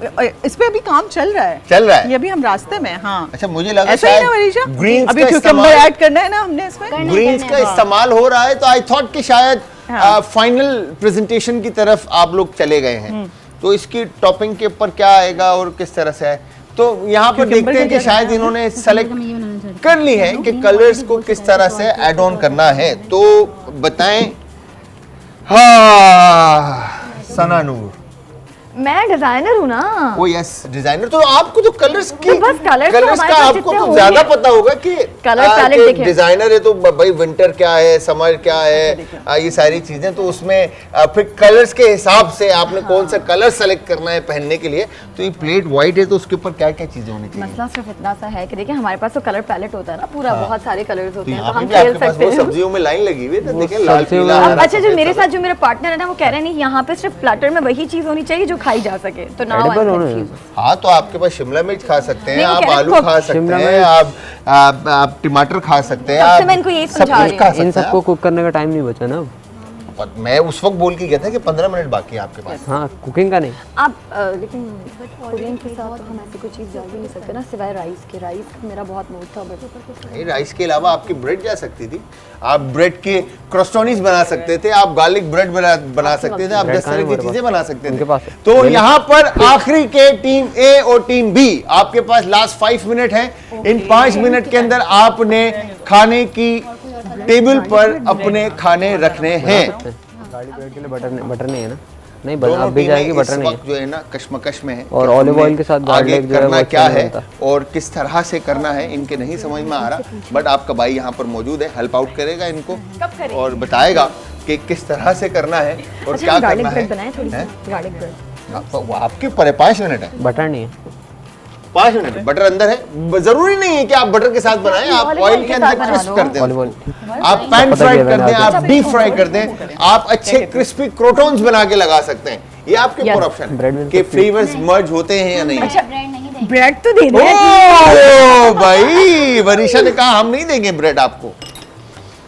इस पे अभी काम चल रहा है, चल रहा है। ये अभी हम रास्ते में हैं, हाँ। अच्छा मुझे लगा ऐसा ही ना शायद वरीशा, ग्रीन्स अभी का क्यूकम्बर इस्तेमाल, ऐड करना है ना हमने इसमें। ग्रीन्स का इस्तेमाल हो रहा है, तो आई थॉट कि शायद हाँ। फाइनल प्रेजेंटेशन की तरफ आप लोग चले गए हैं, तो इसकी टॉपिंग के ऊपर क्या आएगा और किस तरह से है, तो यहाँ पर Cucumber देखते हैं का कि क्या शायद इन्होंने सेलेक्ट मैं ये बनाना चाहती कर ली है कि कलर्स को किस तरह से ऐड ऑन करना है, तो बताएं। हाँ सना नूर, मैं डिजाइनर हूँ ना। ओ यस डिजाइनर, तो आपको तो कलर्स की तो बस colours तो कलर्स हमारे का पास आपको जितने तो होंगे। ज्यादा पता होगा कि Colour palette कि देखें। डिजाइनर है तो भाई विंटर क्या है, समर क्या है, ये सारी चीजें, तो उसमें फिर कलर्स के हिसाब से आपने कौन सा कलर सेलेक्ट करना है पहनने के लिए। तो ये प्लेट व्हाइट है तो उसके ऊपर क्या क्या चीजें होनी चाहिए? मसला सिर्फ इतना सा है कि देखिए हमारे पास तो कलर पैलेट होता है ना पूरा, बहुत सारे कलर्स तो होते हैं, तो यहाँ पे हम भी खेल आपके पास सकते वो हैं। सब्जियों में लाइन लगी हुई है, तो वो देखें लाल सब्जियों पीला में- हरा अच्छा जो सफेद मेरे सब। साथ जो मेरा पार्टनर है ना वो कह रहे हैं नहीं यहाँ पे सिर्फ प्लेटर में वही चीज होनी चाहिए जो खाई जा सके, तो नाउ आई Edible एम होने कंफ्यूज। हाँ तो आपके पास शिमला मिर्च खा सकते हैं, नहीं, वो आप कह रहे हैं आलू cook। खा सकते शिमला हैं, आप टमाटर खा सकते हैं, तब से आप मैं इनको यही सब समझा कुछ रही खा हूँ। सकते इन हैं सबको कुक करने का टाइम नहीं बचा ना अब। और मैं उस वक्त बोल के गया था कि 15 मिनट बाकी है आपके पास। हाँ कुकिंग का नहीं। आप लेकिन कुकिंग के साथ तो हम ऐसी कोई चीज़ डाल भी नहीं सकते ना सिवाय राइस के। राइस मेरा बहुत मूड था बट नहीं, राइस के अलावा आपकी ब्रेड जा सकती थी, आप ब्रेड के क्रोस्टोनीज बना सकते थे, आप गार्लिक ब्रेड बना सकते थे, आप ब्रेड 10 तरह खाने की मेरे चीजें पास। बना सकते उनके थे। पास है। तो यहाँ पर आखिरी के टीम ए और टीम बी, आपके पास लास्ट 5 मिनट है। इन 5 मिनट के अंदर आपने खाने की टेबल पर अपने खाने रखने हैं। गार्लिक ब्रेड के लिए बटर नहीं है ना? नहीं दोनों अब भी टीमें जाएगी, इस बटर नहीं वक्त जो है ना कश्मकश में है और कि olive हमने oil के साथ आगे garlic जो है करना वो क्या अच्छा है बनता। और किस तरह से करना है इनके नहीं समझ में आ रहा, बट आपका भाई यहाँ पर मौजूद है, हेल्प आउट करेगा इनको और बताएगा कि किस तरह से करना है और अच्छा क्या हम गार्लिक करना ब्रेड है। बनाए थोड़ी हैं? सी गार्लिक ब्रेड। वो आपके ऊपर है, 5 मिनट है, बटर नहीं है। 5 मिनट बटर अंदर है। जरूरी नहीं है कि आप बटर के साथ बनाएं, आप olive ऑयल oil के के अंदर साथ बना क्रिस्प लो। कर दें, ऑलिव ऑयल आप पैन पता फ्राई किया कर मैंने दें, आज। आप डीप फ्राई कर दें, आप अच्छे क्रिस्पी क्रोटॉन्स बना के लगा सकते हैं। ये आपके ऊपर ऑप्शन Bread है में कि फ्लेवर्स मर्ज होते हैं या नहीं। ब्रेड नहीं देंगे। ब्रेड तो दे दे। ओ भाई वरीशा ने कहा हम नहीं देंगे ब्रेड आपको।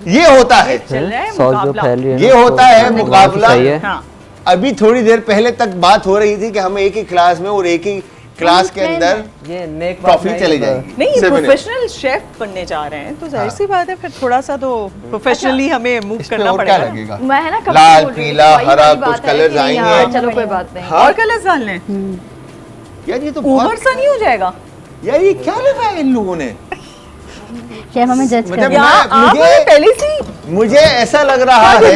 ये होता है, चल रहा है सॉस जो मुकाबला। फैल रही है ये ना, होता है वो मुकाबला। सही है। हाँ अभी थोड़ी देर पहले तक बात हो रही थी कि हम एक ही क्लास में और एक ही क्लास के अंदर ये नेक ट्रॉफी चली जाएगी। नहीं, सिर्फ इन्हें। प्रोफेशनल शेफ बनने जा रहे हैं तो जाहिर सी बात है फिर थोड़ा सा तो प्रोफेशनली हमें मूव इस पे करना और क्या पड़ेगा। लगेगा? मैं है ना कब लाल, से बोल रही हूँ, पीला, वही हरा, वाली कुछ बात है कलर्स कि आएंगे। यार, चलो कोई बात नहीं। और कलर्स डालने यार ये तो ओवर बहुत, सा नहीं हो जाएगा? यार ये क्या लगाया इन लोगों ने? शेफ हमें जज मतलब कर या आप पहले से मुझे ऐसा लग रहा है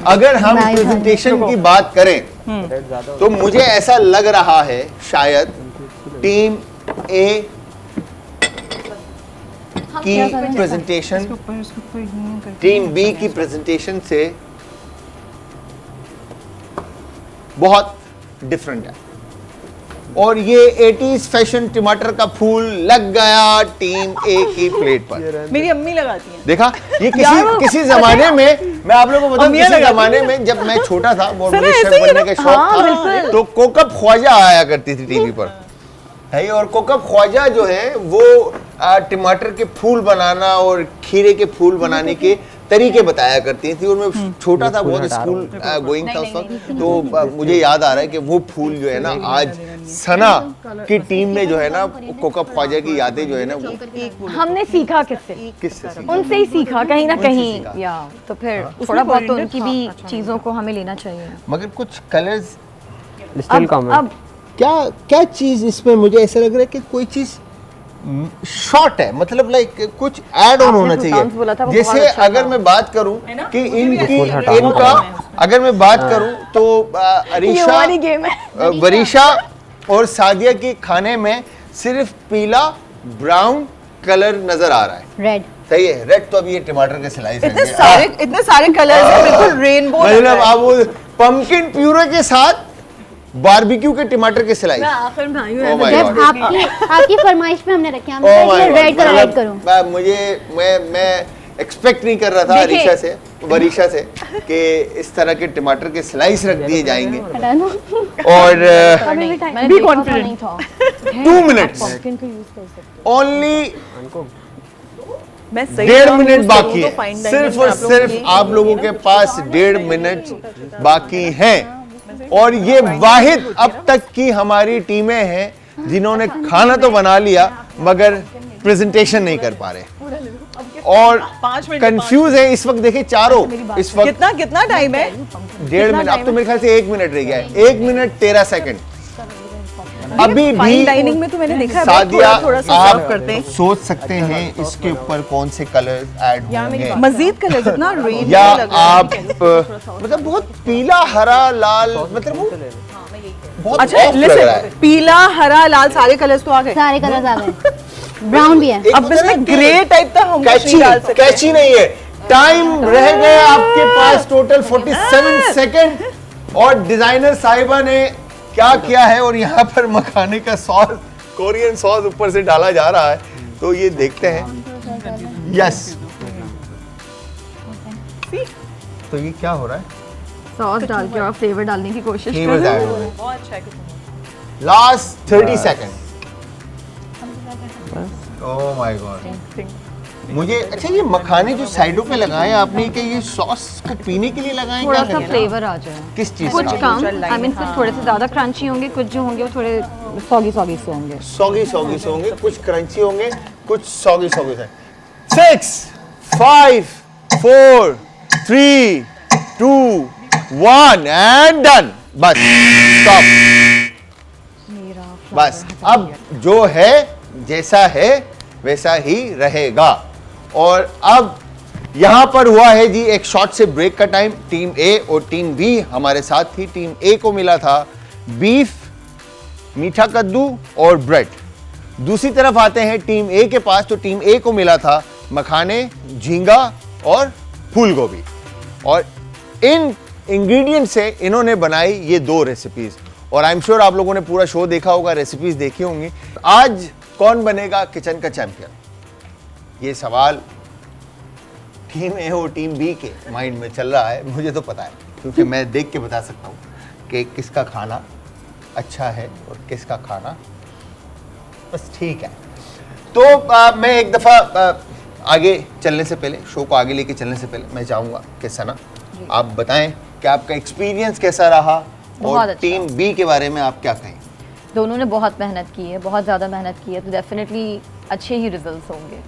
अगर हम नहीं, प्रेजेंटेशन की बात करें तो मुझे ऐसा लग रहा है शायद टीम ए की क्या कर रहे हैं? प्रेजेंटेशन टीम बी की प्रेजेंटेशन से बहुत डिफरेंट है और ये 80s फैशन टमाटर का फूल लग गया टीम ए की प्लेट पर। मेरी अम्मी लगाती हैं। देखा ये यार वो- किसी जमाने में, मैं आप लोगों को बताऊं, अम्मियाँ किसी लगाती जमाने में जब मैं छोटा था और सर, मुझे ऐसे शेफ ही है बनने ना? का शौक हाँ, था बिल्कुल। तो कोकब ख्वाजा आया करती थी टीवी पर है। और कोकब ख्वाजा जो है वो टमाटर के फूल बनाना और खीरे के फूल बनाने के तरीके बताया करती थी और मैं छोटा था बहुत, स्कूल गोइंग था उस वक्त, तो मुझे याद आ रहा है कि वो फूल जो है ना आज सना की टीम ने जो है ना कोकब ख्वाजा की यादें जो है ना वो हमने सीखा किससे? किससे सीखी? उनसे ही सीखा कहीं ना उनसे कहीं, सीखा। या तो फिर थोड़ा बहुत तो कोरिएंडर उनकी था, भी अच्छा। चीजों को हमें लेना चाहिए। मगर कुछ कलर्स, स्टिल कॉमन। अब क्या क्या चीज इसमें मुझे ऐसा लग रहा है कि कोई चीज शॉर्ट है, मतलब लाइक कुछ ऐड ऑन होना फ्रूटान्स बोला था, वो चाहिए। बहुत जैसे अच्छा अगर था। मैं बात करूं ना? कि मुझे भी इनकी ऐसा लग इनका रहा है। अगर मैं बात करूं तो ये अरीशा हमारी गेम है। वरीशा और सादिया के खाने में सिर्फ पीला ब्राउन कलर नजर आ रहा है। रेड। सही है, रेड तो अभी ये टमाटर के स्लाइस इतने सारे कलर्स हैं, बिल्कुल रेनबो मतलब आप वो पंपकिन प्यूरे के साथ बारबेक्यू के टमाटर के स्लाइस। आखिर में आई Oh my शेफ God. आपकी फरमाइश पे हमने रखे हैं, Oh my हमने God. रेड कलर ऐड मतलब करूं। मैं एक्सपेक्ट नहीं कर रहा था देखिए। अरीशा से, वरीशा से कि इस तरह के टमाटर के स्लाइस रख दिए जाएंगे हटा दो। और अभी भी टाइम। मैंने देखा था, नहीं था। 2 मिनट्स Pumpkin को use कर सकते ओनली, मैं सही 1.5 नाम मिनट use बाकी करूँ है, तो fine dining सिर्फ में और आप लोग सिर्फ ये आप लोगों के पास 1.5 मिनट बाकी हैं और ये वाहिद अब तक की हमारी टीमें हैं जिन्होंने खाना तो बना लिया मगर प्रेजेंटेशन नहीं कर पा रहे और 5 मिनट कंफ्यूज है इस वक्त। देखिए चारों इस वक्त कितना कितना टाइम है? 1.5 मिनट, अब तो मेरे ख्याल से 1 मिनट रह गया है, 1 मिनट 13 सेकंड। अभी भी फाइन डाइनिंग में तो मैंने देखा है सादिया थोड़ा सा आप सर्व करते हैं। सोच सकते हैं इसके ऊपर कौन से कलर ऐड होंगे मजीद कलर जितना रेनबो या लग रहा है। आप मतलब बहुत पीला हरा लाल, मतलब वो बहुत अच्छा off लग रहा है। लिसन, पीला हरा लाल सारे कलर्स तो आ गए। सारे कलर्स आ गए। ब्राउन भी है। एक अब होता है ना इसमें कि ग्रे टाइप का हम कुछ कैची नहीं डाल सकते। कैची नहीं है। टाइम रह गए आपके पास टोटल 47 सेकंड और डिजाइनर साहिबा ने क्या किया है और यहाँ पर मखाने का सॉस, कोरियन सॉस ऊपर से डाला जा रहा है, तो ये देखते हैं। यस, तो ये क्या हो रहा है? सॉस डाल के और फ्लेवर डालने की कोशिश कर Flavors रहे add हैं। हो रहे हैं। बहुत अच्छा है। Last 30 second. Oh my God, मुझे अच्छा ये मखाने जो साइडों पे लगाए आपने, क्या ये सॉस को पीने के लिए लगाए? थोड़ा क्या सा करें? फ्लेवर आ जाए। किस चीज कुछ का? कम, आई मीन सिर्फ थोड़े से ज्यादा क्रंची होंगे, कुछ जो होंगे वो थोड़े सॉगी सॉगी से होंगे। सॉगी सॉगी से होंगे, कुछ क्रंची होंगे, कुछ सॉगी सॉगी से। 6 5 4 3 2 1 एंड डन। Bus stop. बस अब जो है जैसा है वैसा ही रहेगा। और अब यहां पर हुआ है जी एक शॉर्ट से ब्रेक का टाइम। टीम ए और टीम बी हमारे साथ थी। टीम ए को मिला था बीफ, मीठा कद्दू और ब्रेड। दूसरी तरफ आते हैं टीम ए के पास, तो टीम ए को मिला था मखाने, झींगा और फूल गोभी। और इन इंग्रेडिएंट से इन्होंने बनाई ये 2 रेसिपीज। और आई एम श्योर आप लोगों ने पूरा शो देखा होगा, रेसिपीज देखी होंगी। आज कौन बनेगा किचन का चैंपियन, ये सवाल टीम ए और टीम बी के माइंड में चल रहा है। मुझे तो पता है क्योंकि मैं देख के बता सकता हूँ कि किसका खाना अच्छा है और किसका खाना बस ठीक है। तो मैं एक दफ़ा आगे चलने से पहले, शो को आगे लेके चलने से पहले मैं चाहूँगा कि सना आप बताएं कि आपका एक्सपीरियंस कैसा रहा और बहुत अच्छा। टीम बी के बारे में आप क्या कहें? दोनों ने बहुत मेहनत की है, बहुत ज़्यादा मेहनत की है, तो डेफिनेटली अच्छे ही रिजल्ट्स होंगे।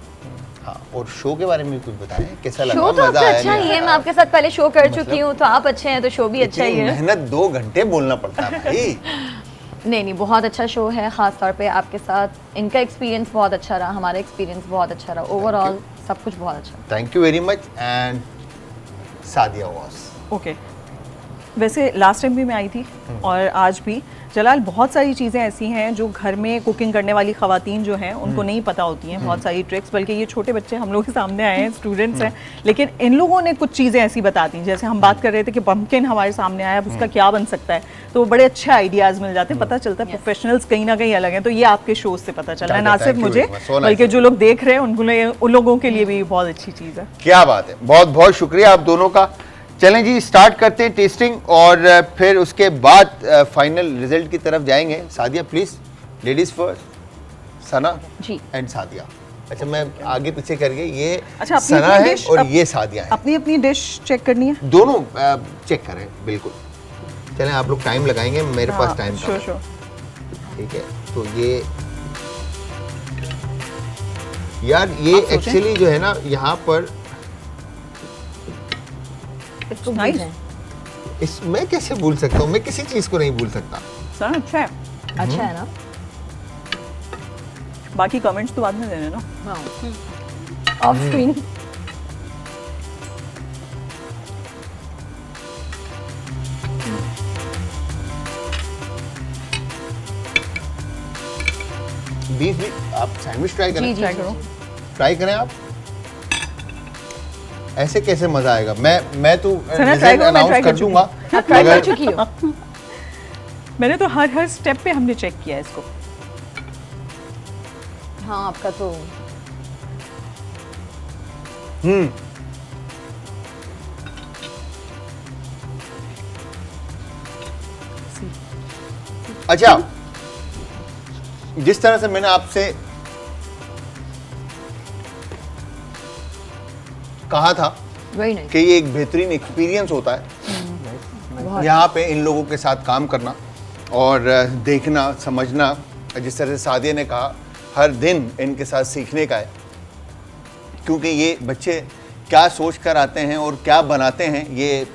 हाँ, और शो के बारे में कुछ बताएं, कैसा लगा? शो तो मजा आपका आया? अच्छा नहीं ही है, आया? मैं आपके साथ पहले शो कर चुकी हूँ, तो आप अच्छे हैं तो शो भी अच्छा ही इतनी है। मेहनत 2 घंटे बोलना पड़ता है भाई। नहीं, बहुत अच्छा शो है, ख़ास तौर पे आपके साथ इनका एक्सपीरियंस बहुत अच्छा रहा, हमारा एक्सपीरियंस बहुत अच्छा रहा, ओवरऑल सब कुछ बहुत अच्छा। Thank you very much. And Sadia वास ओके, वैसे लास्ट टाइम भी मैं आई थी और आज भी। जलाल, बहुत सारी चीज़ें ऐसी हैं जो घर में कुकिंग करने वाली ख़वातीन जो हैं उनको नहीं पता होती हैं, बहुत सारी ट्रिक्स, बल्कि ये छोटे बच्चे हम लोग के सामने आए हैं, स्टूडेंट्स हैं, लेकिन इन लोगों ने कुछ चीज़ें ऐसी बता दी, जैसे हम बात कर रहे थे कि पम्पकिन हमारे सामने आया, अब उसका क्या बन सकता है, तो बड़े अच्छे आइडियाज़ मिल जाते हैं, पता चलता है प्रोफेशनल्स कहीं ना कहीं अलग हैं, तो ये आपके शोज से पता चल रहा है, ना सिर्फ मुझे बल्कि जो लोग देख रहे हैं उन लोगों के लिए भी बहुत अच्छी चीज़ है। क्या बात है, बहुत बहुत शुक्रिया आप दोनों का। चलें जी, स्टार्ट करते हैं टेस्टिंग और फिर उसके बाद फाइनल रिजल्ट की तरफ जाएंगे। Sadia please, ladies first. Sana ji and Sadia. अच्छा, मैं आगे पीछे करके ये अच्छा, अपनी सना अपनी है dish, और ये सादिया है, अपनी अपनी डिश चेक करनी है, दोनों चेक करें। बिल्कुल, चलें, आप लोग टाइम लगाएंगे, मेरे पास टाइम श्योर श्योर। ठीक है। तो ये यार, ये आप सोचें। एक्चुअली जो है ना, यहाँ पर इसको Nice. इस मैं कैसे भूल सकता हूँ? मैं किसी चीज को नहीं भूल सकता। सर अच्छा है, अच्छा है ना। बाकी कमेंट्स तो बाद में देने ना। ऑफ स्क्रीन बीफ भी आप सैंडविच ट्राई करें। जी जी ट्राई जी, करो। जी। ट्राई करें आप। ऐसे कैसे मजा आएगा? मैं तो सना, try करो, मैं अनाउंस try कर कर चुकी दूंगा। आप ट्राई कर मगर चुकी हो? मैंने तो हर स्टेप पे हमने चेक किया है इसको। हाँ, आपका तो अच्छा, जिस तरह से मैंने आपसे कहा था वेरी नाइस। कि ये एक बेहतरीन एक्सपीरियंस होता है यहाँ पे इन लोगों के साथ काम करना और देखना समझना। जिस तरह से सादिया ने कहा, हर दिन इनके साथ सीखने का है, क्योंकि ये बच्चे क्या सोच कर आते हैं और क्या बनाते हैं ये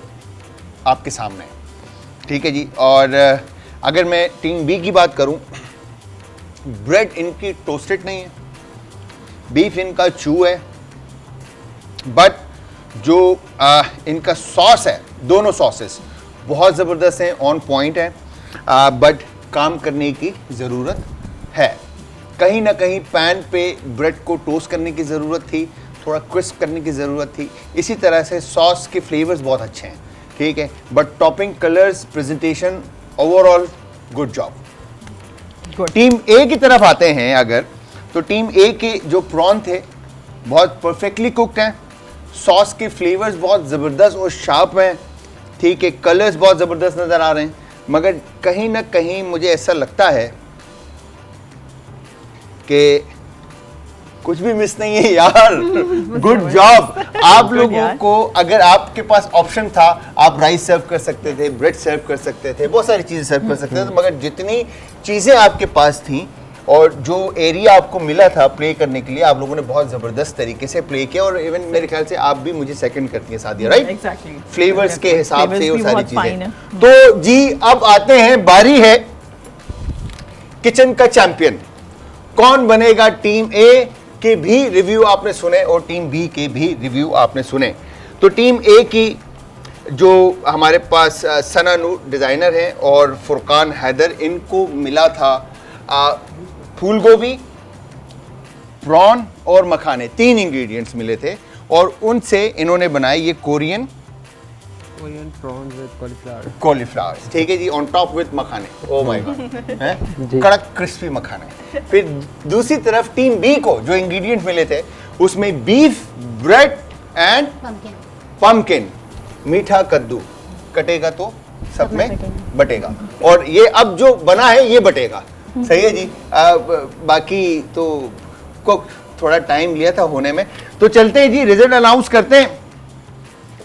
आपके सामने है। ठीक है जी। और अगर मैं टीम बी की बात करूं, ब्रेड इनकी टोस्टेड नहीं है, बीफ इनका चू है, बट जो इनका सॉस है, दोनों सॉसेस बहुत ज़बरदस्त हैं, ऑन पॉइंट हैं, बट काम करने की ज़रूरत है। कहीं ना कहीं पैन पे ब्रेड को टोस्ट करने की ज़रूरत थी, थोड़ा क्रिस्प करने की ज़रूरत थी। इसी तरह से सॉस के फ्लेवर्स बहुत अच्छे हैं, ठीक है, but topping, colours, presentation, overall good job. Team A की तरफ आते हैं अगर, तो टीम ए के जो प्रॉन थे बहुत परफेक्टली कुक्ड हैं, सॉस के फ्लेवर्स बहुत ज़बरदस्त और शार्प हैं, ठीक है, कलर्स बहुत ज़बरदस्त नज़र आ रहे हैं, मगर कहीं ना कहीं मुझे ऐसा लगता है कि कुछ भी मिस नहीं है यार। गुड जॉब आप लोगों को। अगर आपके पास ऑप्शन था, आप राइस सर्व कर सकते थे, ब्रेड सर्व कर सकते थे, बहुत सारी चीज़ें सर्व कर सकते थे, मगर जितनी चीज़ें आपके पास थी और जो एरिया आपको मिला था प्ले करने के लिए, आप लोगों ने बहुत ज़बरदस्त तरीके से प्ले किया। और इवन मेरे ख्याल से आप भी मुझे सेकंड करती हैं सादिया, राइट? Exactly. फ्लेवर्स के हिसाब Flavors से वो भी सारी बहुत fine चीज़ें। है। तो जी, अब आते हैं, बारी है किचन का चैंपियन। कौन बनेगा? टीम ए के भी रिव्यू आपने सुने और टीम बी के भी रिव्यू आपने सुने। तो टीम ए की जो हमारे पास सना नूर डिज़ाइनर हैं और फुरकान हैदर, इनको मिला था फूल गोभी, प्रॉन और मखाने, 3 इंग्रेडिएंट्स मिले थे और उनसे इन्होंने बनाए ये कोरियन प्रॉन्स विद कॉलीफ्लावर, ठीक है जी, ऑन टॉप विद मखाने। ओ माय गॉड, जी। कड़क क्रिस्पी मखाने। फिर दूसरी तरफ टीम बी को जो इंग्रेडिएंट मिले थे उसमें बीफ, ब्रेड एंड पम्पकिन, मीठा कद्दू, कटेगा तो सब में बटेगा, और ये अब जो बना है ये बटेगा। सही है जी। बाकी तो को थोड़ा टाइम लिया था होने में। तो चलते हैं जी, रिजल्ट अनाउंस करते हैं।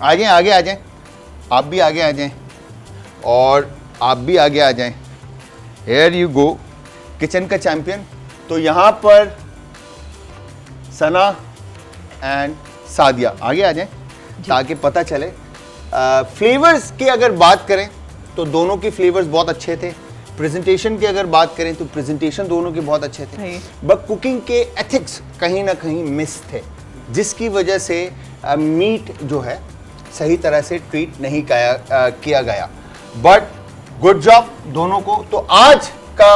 आ जाएं, आगे आ जाएं, आप भी आगे आ जाएं और आप भी आगे आ जाएं। Here you go, किचन का चैंपियन। तो यहां पर सना एंड सादिया आगे आ जाएं ताकि पता चले। फ्लेवर्स की अगर बात करें तो दोनों के फ्लेवर्स बहुत अच्छे थे। प्रेजेंटेशन की अगर बात करें तो प्रेजेंटेशन दोनों के बहुत अच्छे थे, बट कुकिंग के एथिक्स कहीं ना कहीं मिस थे, जिसकी वजह से मीट जो है सही तरह से ट्रीट नहीं किया गया। बट गुड जॉब दोनों को। तो आज का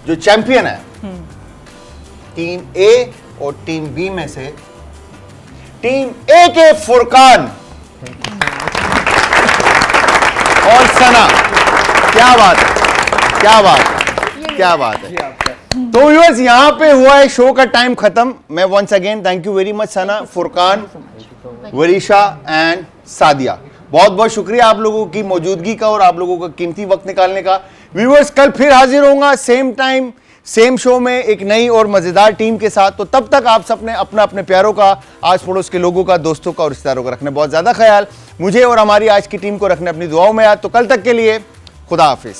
जो चैंपियन है टीम ए और टीम बी में से टीम ए के फुरकान और सना। क्या बात है, क्या बात है, क्या बात है। तो व्यूअर्स यहां पे हुआ है शो का टाइम खत्म। मैं once again thank you very much Sana, Furqan, Varisha and Sadia. बहुत बहुत शुक्रिया आप लोगों की मौजूदगी का और आप लोगों का कीमती वक्त निकालने का। व्यूअर्स कल फिर हाजिर होऊंगा सेम टाइम सेम शो में एक नई और मजेदार टीम के साथ। तो तब तक आप सबने अपना अपने प्यारों का, आस पड़ोस के लोगों का, दोस्तों का और रिश्तेदारों का रखना बहुत ज्यादा ख्याल। मुझे और हमारी आज की टीम को रखना अपनी दुआओं में याद। तो कल तक के लिए खुदा हाफिज।